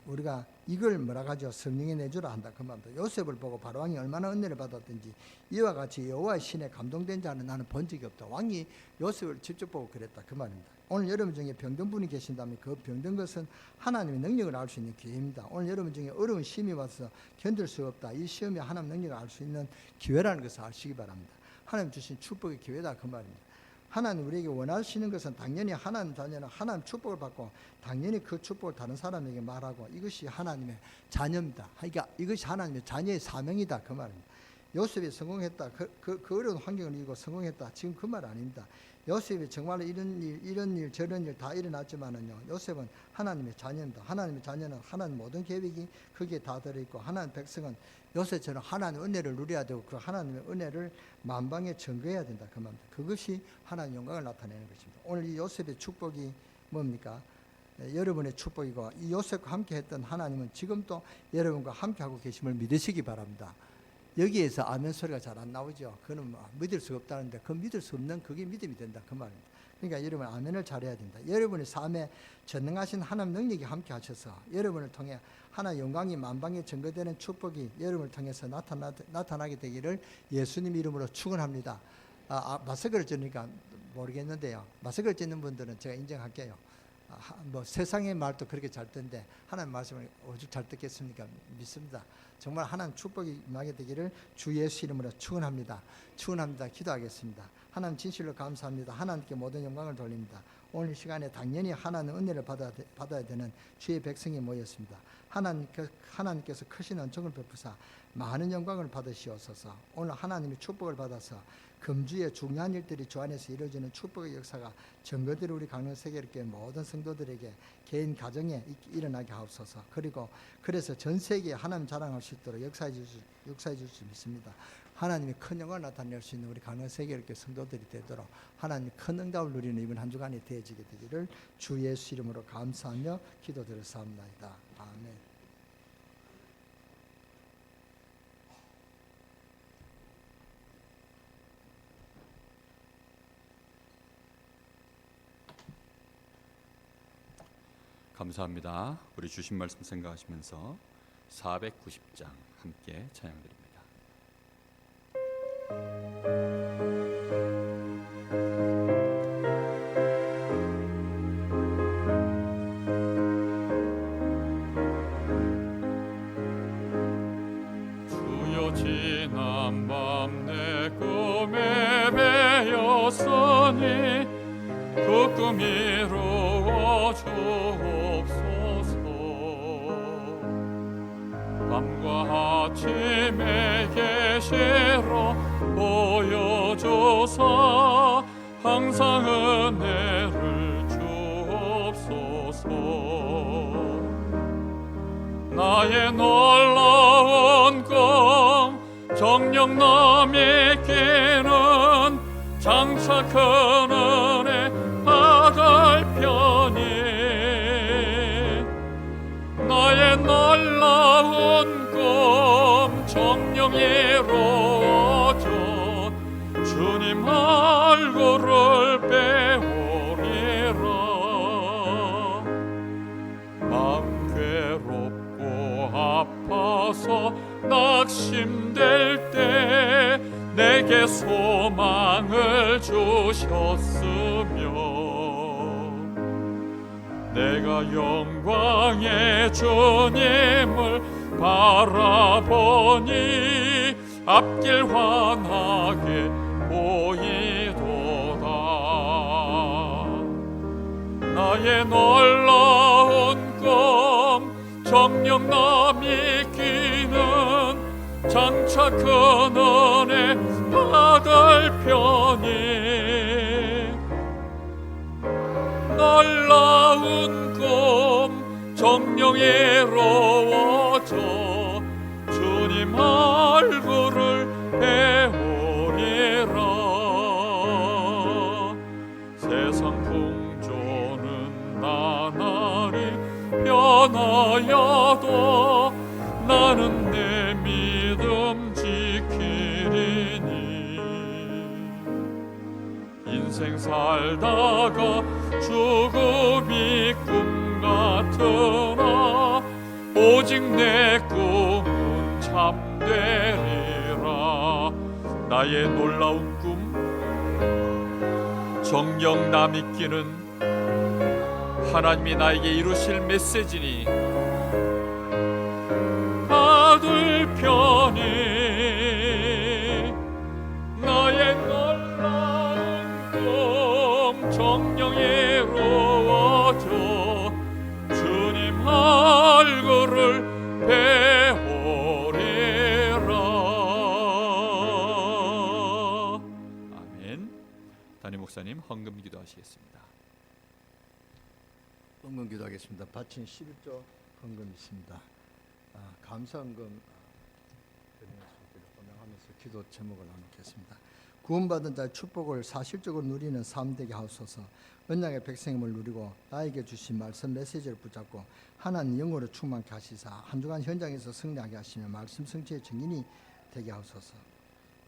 우리가 이걸 뭐라고 하죠? 성령의 내주라 한다 그 말입니다. 요셉을 보고 바로 왕이 얼마나 은혜를 받았든지 이와 같이 여호와의 신에 감동된 자는 나는 본 적이 없다. 왕이 요셉을 직접 보고 그랬다 그 말입니다. 오늘 여러분 중에 병든 분이 계신다면 그 병든 것은 하나님의 능력을 알 수 있는 기회입니다. 오늘 여러분 중에 어려운 시험이 와서 견딜 수 없다. 이 시험에 하나님 능력을 알 수 있는 기회라는 것을 아시기 바랍니다. 하나님 주신 축복의 기회다 그 말입니다. 하나님 우리에게 원하시는 것은 당연히 하나님 자녀는 하나님 축복을 받고 당연히 그 축복을 다른 사람에게 말하고 이것이 하나님의 자녀입니다. 그러니까 이것이 하나님의 자녀의 사명이다 그 말입니다. 요셉이 성공했다. 그 어려운 환경을 이기고 성공했다. 지금 그 말 아닙니다. 요셉이 정말 이런 일 저런 일 다 일어났지만은요. 요셉은 하나님의 자녀입니다. 하나님의 자녀는 하나님 모든 계획이 거기에 다 들어있고 하나님 백성은 요셉처럼 하나님 은혜를 누려야 되고 그 하나님의 은혜를 만방에 증거해야 된다 그 말입니다. 그것이 하나님 영광을 나타내는 것입니다. 오늘 이 요셉의 축복이 뭡니까? 여러분의 축복이고 이 요셉과 함께 했던 하나님은 지금도 여러분과 함께 하고 계심을 믿으시기 바랍니다. 여기에서 아멘 소리가 잘 안 나오죠. 그는 믿을 수가 없다는데 그 믿을 수 없는 그게 믿음이 된다 그 말입니다. 그러니까 여러분 아멘을 잘해야 된다. 여러분의 삶에 전능하신 하나님 능력이 함께 하셔서 여러분을 통해 하나님 영광이 만방에 증거되는 축복이 여러분을 통해서 나타나게 되기를 예수님 이름으로 축원합니다. 마스크를 찌니까 모르겠는데요. 마스크를 찌는 분들은 제가 인정할게요. 뭐 세상의 말도 그렇게 잘 듣는데 하나님 말씀을 오죽 잘 듣겠습니까? 믿습니다. 정말 하나님 축복이 임하게 되기를 주 예수 이름으로 축원합니다. 축원합니다. 기도하겠습니다. 하나님 진실로 감사합니다. 하나님께 모든 영광을 돌립니다. 오늘 이 시간에 당연히 하나님 은혜를 받아야 되는 주의 백성이 모였습니다. 하나님께서 크신 은총을 베푸사 많은 영광을 받으시옵소서. 오늘 하나님의 축복을 받아서 금주의 중요한 일들이 주 안에서 이루어지는 축복의 역사가 전거대로 우리 강릉세계교회 모든 성도들에게 개인 가정에 일어나게 하옵소서. 그리고 그래서 전 세계에 하나님 자랑할 수 있도록 역사해 줄 수 믿습니다. 하나님이 큰 영광을 나타낼 수 있는 우리 강릉세계교회 성도들이 되도록 하나님 큰 응답을 누리는 이번 한 주간이 되어지게 되기를 주 예수 이름으로 감사하며 기도드렸사옵나이다. 아멘. 감사합니다. 우리 주신 말씀 생각하시면서 490장 함께 찬양드립니다. 주여 지난 밤 내 꿈에 배었으니 그 꿈 이루어 주옵소서. 밤과 아침에 계시로 보여줘서 항상 은혜를 주옵소서. 나의 놀라운 꿈 정녕 남이 끼는 장차 큰 은혜 받을 편이 나의 놀라운 꿈 정녕 이루어져 주님 얼굴을 배우리라. 마음 괴롭고 아파서 낙심될 때 내게 소망을 주셨으며 내가 영광의 주님을 바라보니 앞길 환하게 보이도다. 나의 놀라운 꿈 정녕 남이 끼는 장차 큰 은혜 받을 편이 놀라운 꿈 정녕 이루어져 주님 얼굴을 배우리라. 세상 풍조는 나날이 변하여도 나는 내 믿음 지키리니 인생 살다가 죽음이 꿈 같으나 오직 내 꿈은 참되리라. 나의 놀라운 꿈 정녕 남이 끼는 하나님이 나에게 이루실 메시지니 받을 편이 나의 놀라운 꿈 정녕 이루어져 주님 얼굴을 배우리라. 아멘. 담임 목사님 헌금 기도하시겠습니다. 헌금 기도하겠습니다. 바친 11조 헌금 있습니다. 감사헌금 권장하면서 기도 제목을 나누겠습니다. 구원받은 자의 축복을 사실적으로 누리는 삶 되게 하옵소서. 언약의 백성임을 누리고 나에게 주신 말씀 메시지를 붙잡고 하나님 영으로 충만케 하시사 한 주간 현장에서 승리하게 하시며 말씀 성취의 증인이 되게 하옵소서.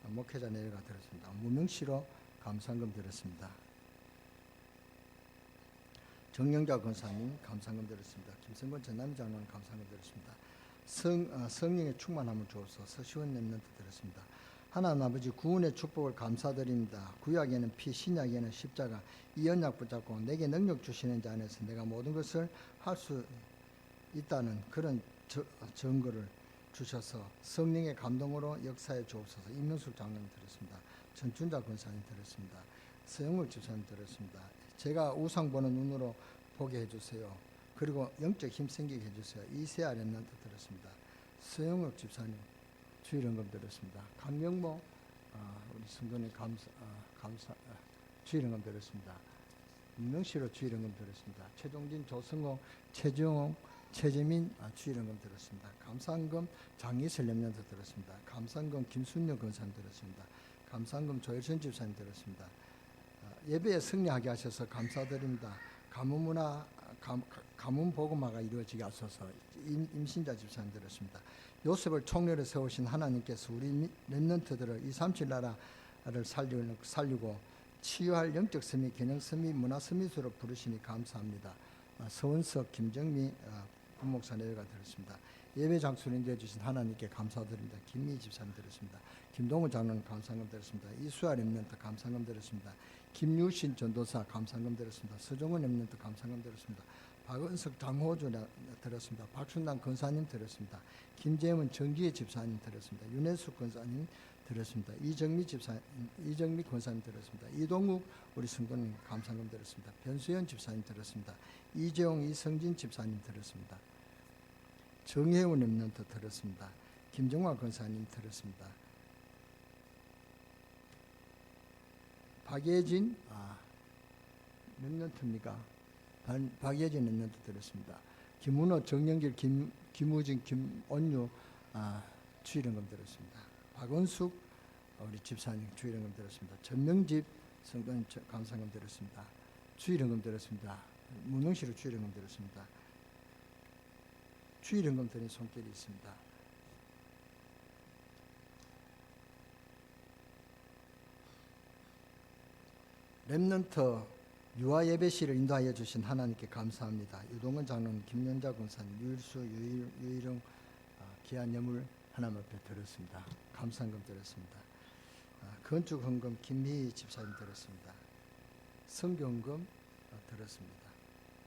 목회자 내외가 들었습니다. 무명시로 감사헌금 드렸습니다. 정영자 권사님 감사헌금 드렸습니다. 김성건 전남희 장로님 감사헌금 드렸습니다. 성령의 충만함을 주옵소서. 시원 렘넌트 드렸습니다. 하나님 아버지 구원의 축복을 감사드립니다. 구약에는 피, 신약에는 십자가, 이 언약 붙잡고 내게 능력 주시는 자 안에서 내가 모든 것을 할 수 있다는 그런 증거를 주셔서 성령의 감동으로 역사에 주옵소서. 임명숙 장로님 들었습니다. 전춘자 권사님 들었습니다. 서영욱 집사님 들었습니다. 제가 우상 보는 눈으로 보게 해주세요. 그리고 영적 힘 생기게 해주세요. 이세아 렘넌트 들었습니다. 서영욱 집사님 주일헌금 들었습니다. 강명모 우리 성도님 주일헌금 들었습니다. 민명시로 주일헌금 들었습니다. 최종진, 조성호, 최정홍, 최재민 주일헌금 들었습니다. 감사헌금 장희슬 렘넌트 들었습니다. 감사헌금 김순영 권사님 들었습니다. 감사헌금 조일선 집사님 들었습니다. 예배에 승리하게 하셔서 감사드립니다. 가문 복음화가 이루어지게 하소서. 임신자 집사님 들었습니다. 요셉을 총리로 세우신 하나님께서 우리 렘넌트들을 237 나라를 살리고 치유할 영적 서밋, 개념 서밋, 문화 서밋으로 부르시니 감사합니다. 서원석, 김정미 부목사 내외가 들었습니다. 예배 장소를 인도해 주신 하나님께 감사드립니다. 김미 집사님 들었습니다. 김동훈 장로님 감사금 들었습니다. 이수아 렘넌트 감사금 들었습니다. 김유신 전도사 감사금 들었습니다. 서종원 렘넌트 감사금 들었습니다. 박은석 장호주 들었습니다. 박순남 권사님 들었습니다. 김재문 정기혜 집사님 들었습니다. 윤혜숙 권사님 들었습니다. 이정미 권사님 들었습니다. 이동욱 우리 성도님 감사금 들었습니다. 변수현 집사님 들었습니다. 이재용 이성진 집사님 들었습니다. 정혜훈 렘넌트 들었습니다. 김정화 권사님 들었습니다. 박예진 렘넌트입니까? 박예진 렘넌트 들었습니다. 김문호, 정영길, 김우진, 김온유 주일헌금 들었습니다. 박원숙 우리 집사님 주일헌금 들었습니다. 전명집 성도님 감사금 들었습니다. 주일헌금 들었습니다. 문흥시로 주일헌금 들었습니다. 주일헌금 드린 손길이 있습니다. 렘넌트 유아 예배실을 인도하여 주신 하나님께 감사합니다. 유동근 장로님, 김연자 권사님, 유일수, 유일용 귀한 예물 하나님 앞에 드렸습니다. 감사헌금 드렸습니다. 건축헌금 김희희 집사님 드렸습니다. 성경헌금 드렸습니다.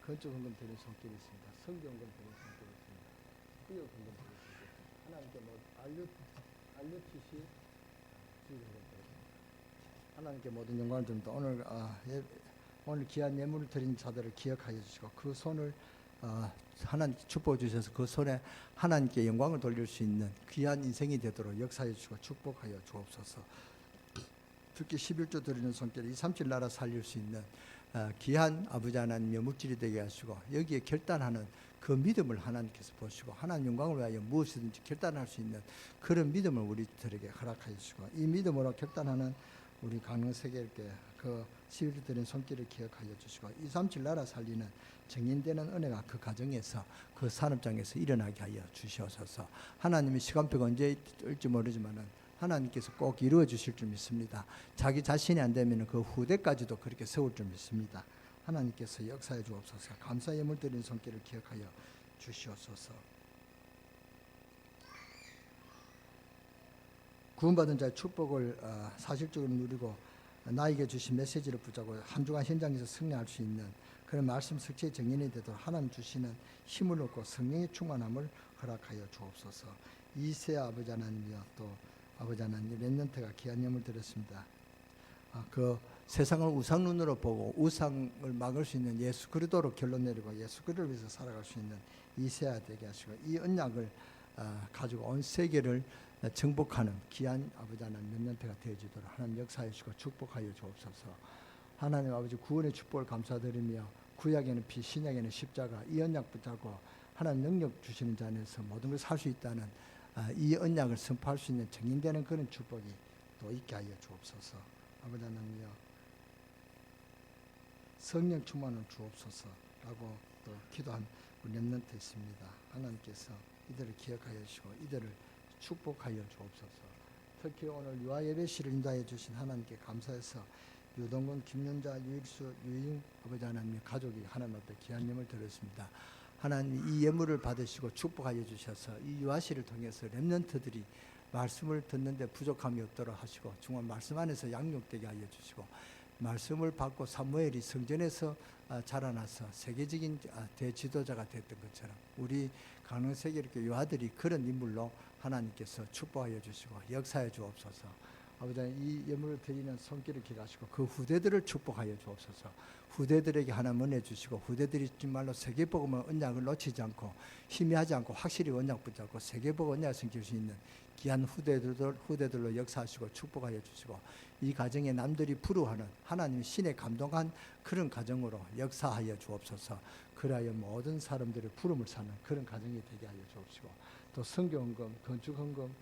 건축헌금 드린 손길이 있습니다. 성경헌금 드린 손길이 있습니다. 구역헌금 드린 손길이 있습니다. 하나님께 RUTC 주일헌금 드렸습니다. 하나님께 모든 영광을 드립니다. 오늘 귀한 예물을 드린 자들을 기억하여 주시고 그 손을 하나님께 축복해 주셔서 그 손에 하나님께 영광을 돌릴 수 있는 귀한 인생이 되도록 역사해 주시고 축복하여 주옵소서. 특히 11조 드리는 손길에 237 나라 살릴 수 있는 귀한 아버지 하나님의 물질이 되게 하시고 여기에 결단하는 그 믿음을 하나님께서 보시고 하나님 영광을 위하여 무엇이든지 결단할 수 있는 그런 믿음을 우리들에게 허락하여 주시고 이 믿음으로 결단하는 우리 강릉세계께 그 11조 드린 손길을 기억하여 주시고 237 나라 살리는 정인되는 은혜가 그 가정에서 그 산업장에서 일어나게 하여 주시옵소서. 하나님의 시간표가 언제 올지 모르지만은 하나님께서 꼭 이루어 주실 줄 믿습니다. 자기 자신이 안 되면 그 후대까지도 그렇게 세울 줄 믿습니다. 하나님께서 역사해 주옵소서. 감사 예물 드린 손길을 기억하여 주시옵소서. 구원받은 자의 축복을 사실적으로 누리고 나에게 주신 메시지를 붙잡고 한 주간 현장에서 승리할 수 있는 그런 말씀 석체의 정인이 되도록 하나님 주시는 힘을 얻고 성령의 충만함을 허락하여 주옵소서. 이세아 아버지 하나님이여 또 아버지 하나님 렘넌트가 귀한 예물 드렸습니다. 그 세상을 우상 눈으로 보고 우상을 막을 수 있는 예수 그리스도로 결론 내리고 예수 그리스도를 위해서 살아갈 수 있는 이세아 되게 하시고 이 언약을 가지고 온 세계를 정복하는 귀한 아버지 하나님 렘넌트가 되어지도록 하나님 역사해 주시고 축복하여 주옵소서. 하나님 아버지 구원의 축복을 감사드리며 구약에는 피, 신약에는 십자가 이 언약 붙잡고 하나님 능력 주시는 자 안에서 모든 것을 할 수 있다는 이 언약을 선포할 수 있는 정인되는 그런 축복이 또 있게 하여 주옵소서. 아버지 하나님이여 성령 충만을 주옵소서라고 또 기도한 우리 렘넌트 있습니다. 하나님께서 이들을 기억하여 주시고 이들을 축복하여 주옵소서. 특히 오늘 유아 예배실을 인도하여 주신 하나님께 감사해서 유동근, 김윤자, 유일수, 유인 아버지 하나님의 가족이 하나님 앞에 귀한 예물을 드렸습니다. 하나님 이 예물을 받으시고 축복하여 주셔서 이 유아실을 통해서 렘넌트들이 말씀을 듣는데 부족함이 없도록 하시고 정말 말씀 안에서 양육되게 하여 주시고 말씀을 받고 사무엘이 성전에서 자라나서 세계적인 대지도자가 됐던 것처럼 우리 강릉세계교회 요아들이 그런 인물로 하나님께서 축복하여 주시고 역사해 주옵소서. 아버지 이 예물을 드리는 손길을 기가시고 그 후대들을 축복하여 주옵소서. 후대들에게 하나님 은혜 주시고 후대들이 정말로 세계복음의 언약을 놓치지 않고 희미하지 않고 확실히 언약 붙잡고 세계복 언약을 생길 수 있는 귀한 후대들로 역사하시고 축복하여 주시고 이 가정에 남들이 부러워하는 하나님 신의 감동한 그런 가정으로 역사하여 주옵소서. 그리하여 모든 사람들의 부름을 사는 그런 가정이 되게 하여 주옵시고 또 성경헌금, 건축헌금,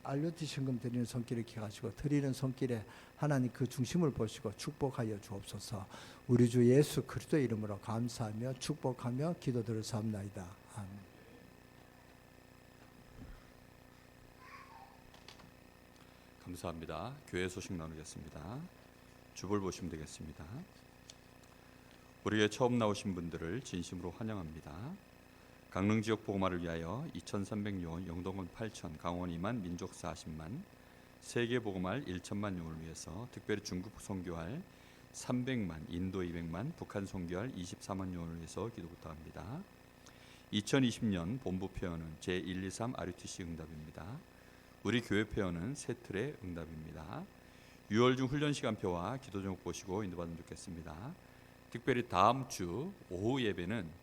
RUTC 헌금 드리는 손길을 기하시고 드리는 손길에 하나님 그 중심을 보시고 축복하여 주옵소서. 우리 주 예수 그리스도의 이름으로 감사하며 축복하며 기도드릴 사옵나이다. 아멘. 감사합니다. 교회 소식 나누겠습니다. 주볼 보시면 되겠습니다. 우리의 처음 나오신 분들을 진심으로 환영합니다. 강릉 지역 복음화를 위하여 2,300용, 영동은 8,000, 강원 2만, 민족 40만, 세계 복음할 1천만 용을 위해서 특별히 중국 선교할 300만, 인도 200만, 북한 선교할 24만 용을 위해서 기도 부탁합니다. 2020년 본부 표현은 제123 RUTC 응답입니다. 우리 교회 표현은 세 틀의 응답입니다. 6월 중 훈련 시간표와 기도 제목 보시고 인도받으면 좋겠습니다. 특별히 다음 주 오후 예배는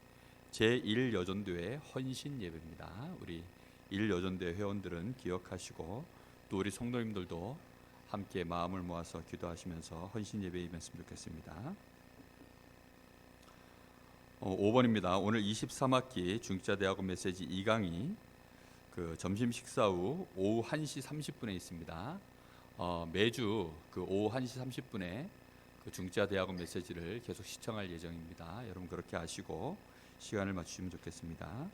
제1여전도회 헌신 예배입니다. 우리 1여전도회 회원들은 기억하시고 또 우리 성도님들도 함께 마음을 모아서 기도하시면서 헌신 예배에 임했으면 좋겠습니다. 5번입니다. 오늘 23학기 중직자대학원 메시지 2강이 그 점심 식사 후 오후 1시 30분에 있습니다. 매주 그 오후 1시 30분에 그 중직자대학원 메시지를 계속 시청할 예정입니다. 여러분 그렇게 아시고 시간을 맞추시면 좋겠습니다.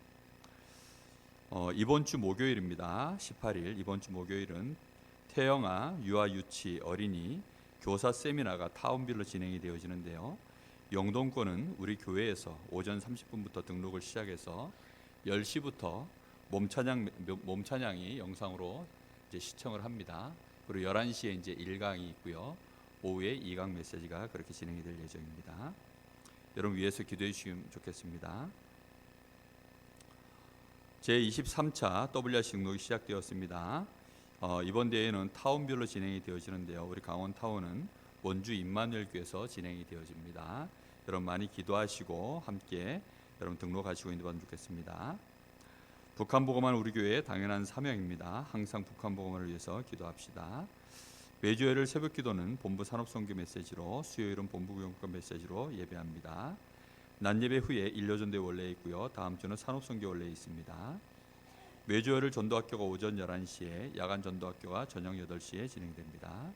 이번 주 목요일입니다. 18일 이번 주 목요일은 태영아 유아 유치 어린이 교사 세미나가 타운빌로 진행이 되어지는데요. 영동권은 우리 교회에서 오전 30분부터 등록을 시작해서 10시부터 몸찬양이 영상으로 이제 시청을 합니다. 그리고 11시에 이제 1강이 있고요. 오후에 2강 메시지가 그렇게 진행이 될 예정입니다. 여러분 위해서 기도해 주시면 좋겠습니다. 제23차 WRC 등록이 시작되었습니다. 이번 대회는 타운별로 진행이 되어지는데요. 우리 강원 타운은 원주 임마누엘 교회에서 진행이 되어집니다. 여러분 많이 기도하시고 함께 여러분 등록하시고 인도받으면 좋겠습니다. 북한 복음하는 우리 교회의 당연한 사명입니다. 항상 북한 복음을 위해서 기도합시다. 매주일요일 새벽 기도는 본부 산업선교 메시지로 수요일은 본부 교육과 메시지로 예배합니다. 낮 예배 후에 1여전도회 원래 있고요. 다음 주는 산업선교 원래 있습니다. 매주일요일 전도학교가 오전 11시에 야간 전도학교가 저녁 8시에 진행됩니다.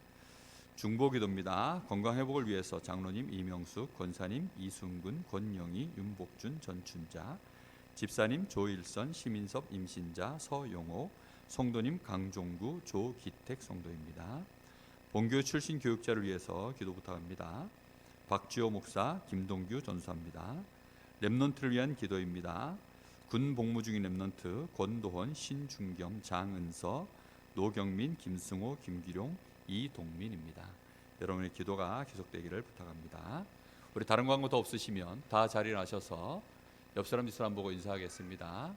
중보기도입니다. 건강회복을 위해서 장로님 이명숙, 권사님 이순근, 권영희, 윤복준, 전춘자, 집사님 조일선, 시민섭, 임신자, 서용호, 성도님 강종구, 조기택 성도입니다. 본교 출신 교육자를 위해서 기도 부탁합니다. 박지호 목사, 김동규 전수합니다. 렘넌트를 위한 기도입니다. 군 복무 중인 렘넌트 권도헌, 신중겸, 장은서, 노경민, 김승호, 김기룡, 이동민입니다. 여러분의 기도가 계속되기를 부탁합니다. 우리 다른 광고 더 없으시면 다 자리에 나셔서 옆 사람 뒷사람 보고 인사하겠습니다.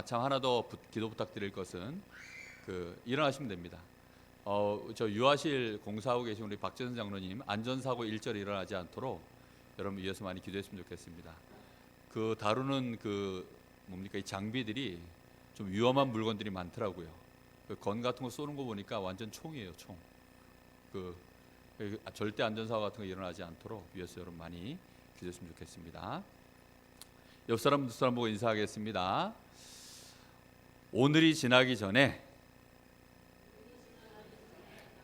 참 하나 더 기도 부탁드릴 것은 일어나시면 됩니다. 저 유아실 공사하고 계신 우리 박재선 장로님 안전사고 일절에 일어나지 않도록 여러분 위해서 많이 기도했으면 좋겠습니다. 다루는 이 장비들이 좀 위험한 물건들이 많더라고요. 건 같은 거 쏘는 거 보니까 완전 총이에요, 총. 절대 안전사고 같은 거 일어나지 않도록 위해서 여러분 많이 기도했으면 좋겠습니다. 옆 사람 두 사람 보고 인사하겠습니다. 오늘이 지나기 전에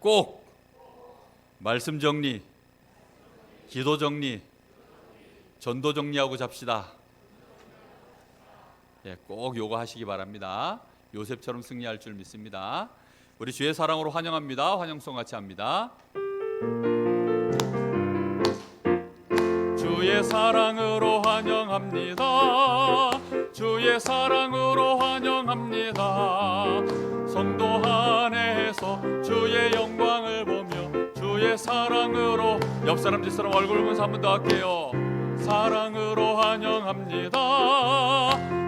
꼭 말씀 정리, 기도 정리, 전도 정리하고 잡시다. 꼭 요거 하시기 바랍니다. 요셉처럼 승리할 줄 믿습니다. 우리 주의 사랑으로 환영합니다. 환영송 같이 합니다. 주의 사랑으로 환영합니다. 주의 사랑으로 환영합니다. 성도 안에서 주의 영광을 보며 주의 사랑으로, 옆 사람 뒷사람 얼굴 보면서 한 번 더 할게요. 사랑으로 환영합니다.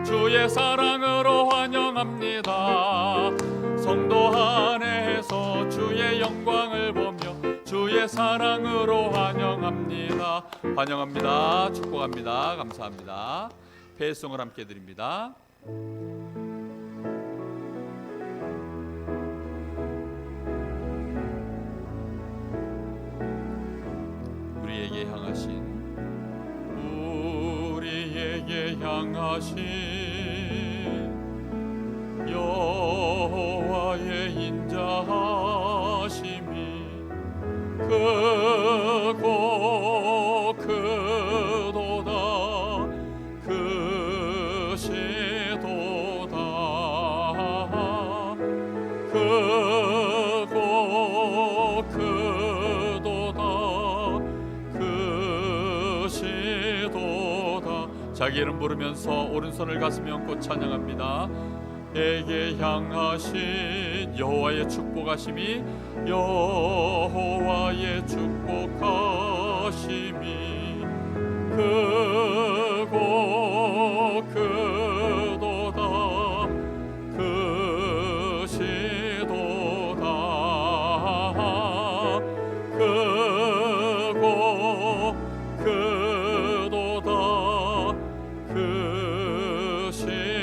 주의 사랑으로 환영합니다. 성도 안에서 주의 영광을 보며 주의 사랑으로 환영합니다. 환영합니다. 축복합니다. 감사합니다. 배송을 함께 드립니다. 우리에게 향하신 여호와의 인자하심이 크고 크도다 크시도다 크고 크도다 크시도다. 자기 이름 부르면서 오른손을 가슴에 얹고 찬양합니다. 에게 향하신 여호와의 축복하심이 여호와의 축복하심이 크고 크도다 크시도다 크고 크도다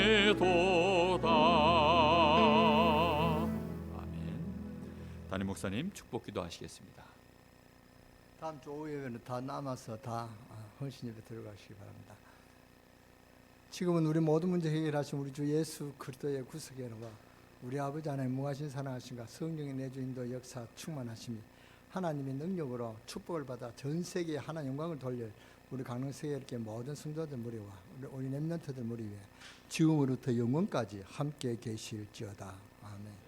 크시도다. 담임 목사님 축복 기도하시겠습니다. 다음 주 오후에는 다 남아서 다 헌신 예배 들어가시기 바랍니다. 지금은 우리 모든 문제 해결하신 우리 주 예수 그리스도의 구속의 은혜와 우리 아버지 하나님 무하신 사랑하심과 성령의 내주 인도 역사 충만하심이 하나님의 능력으로 축복을 받아 전 세계에 하나님 영광을 돌릴 우리 강릉세계 이렇게 모든 성도들 무리와 우리 렘넌트들 무리 위에 지금으로부터 영원까지 함께 계실지어다. 아멘.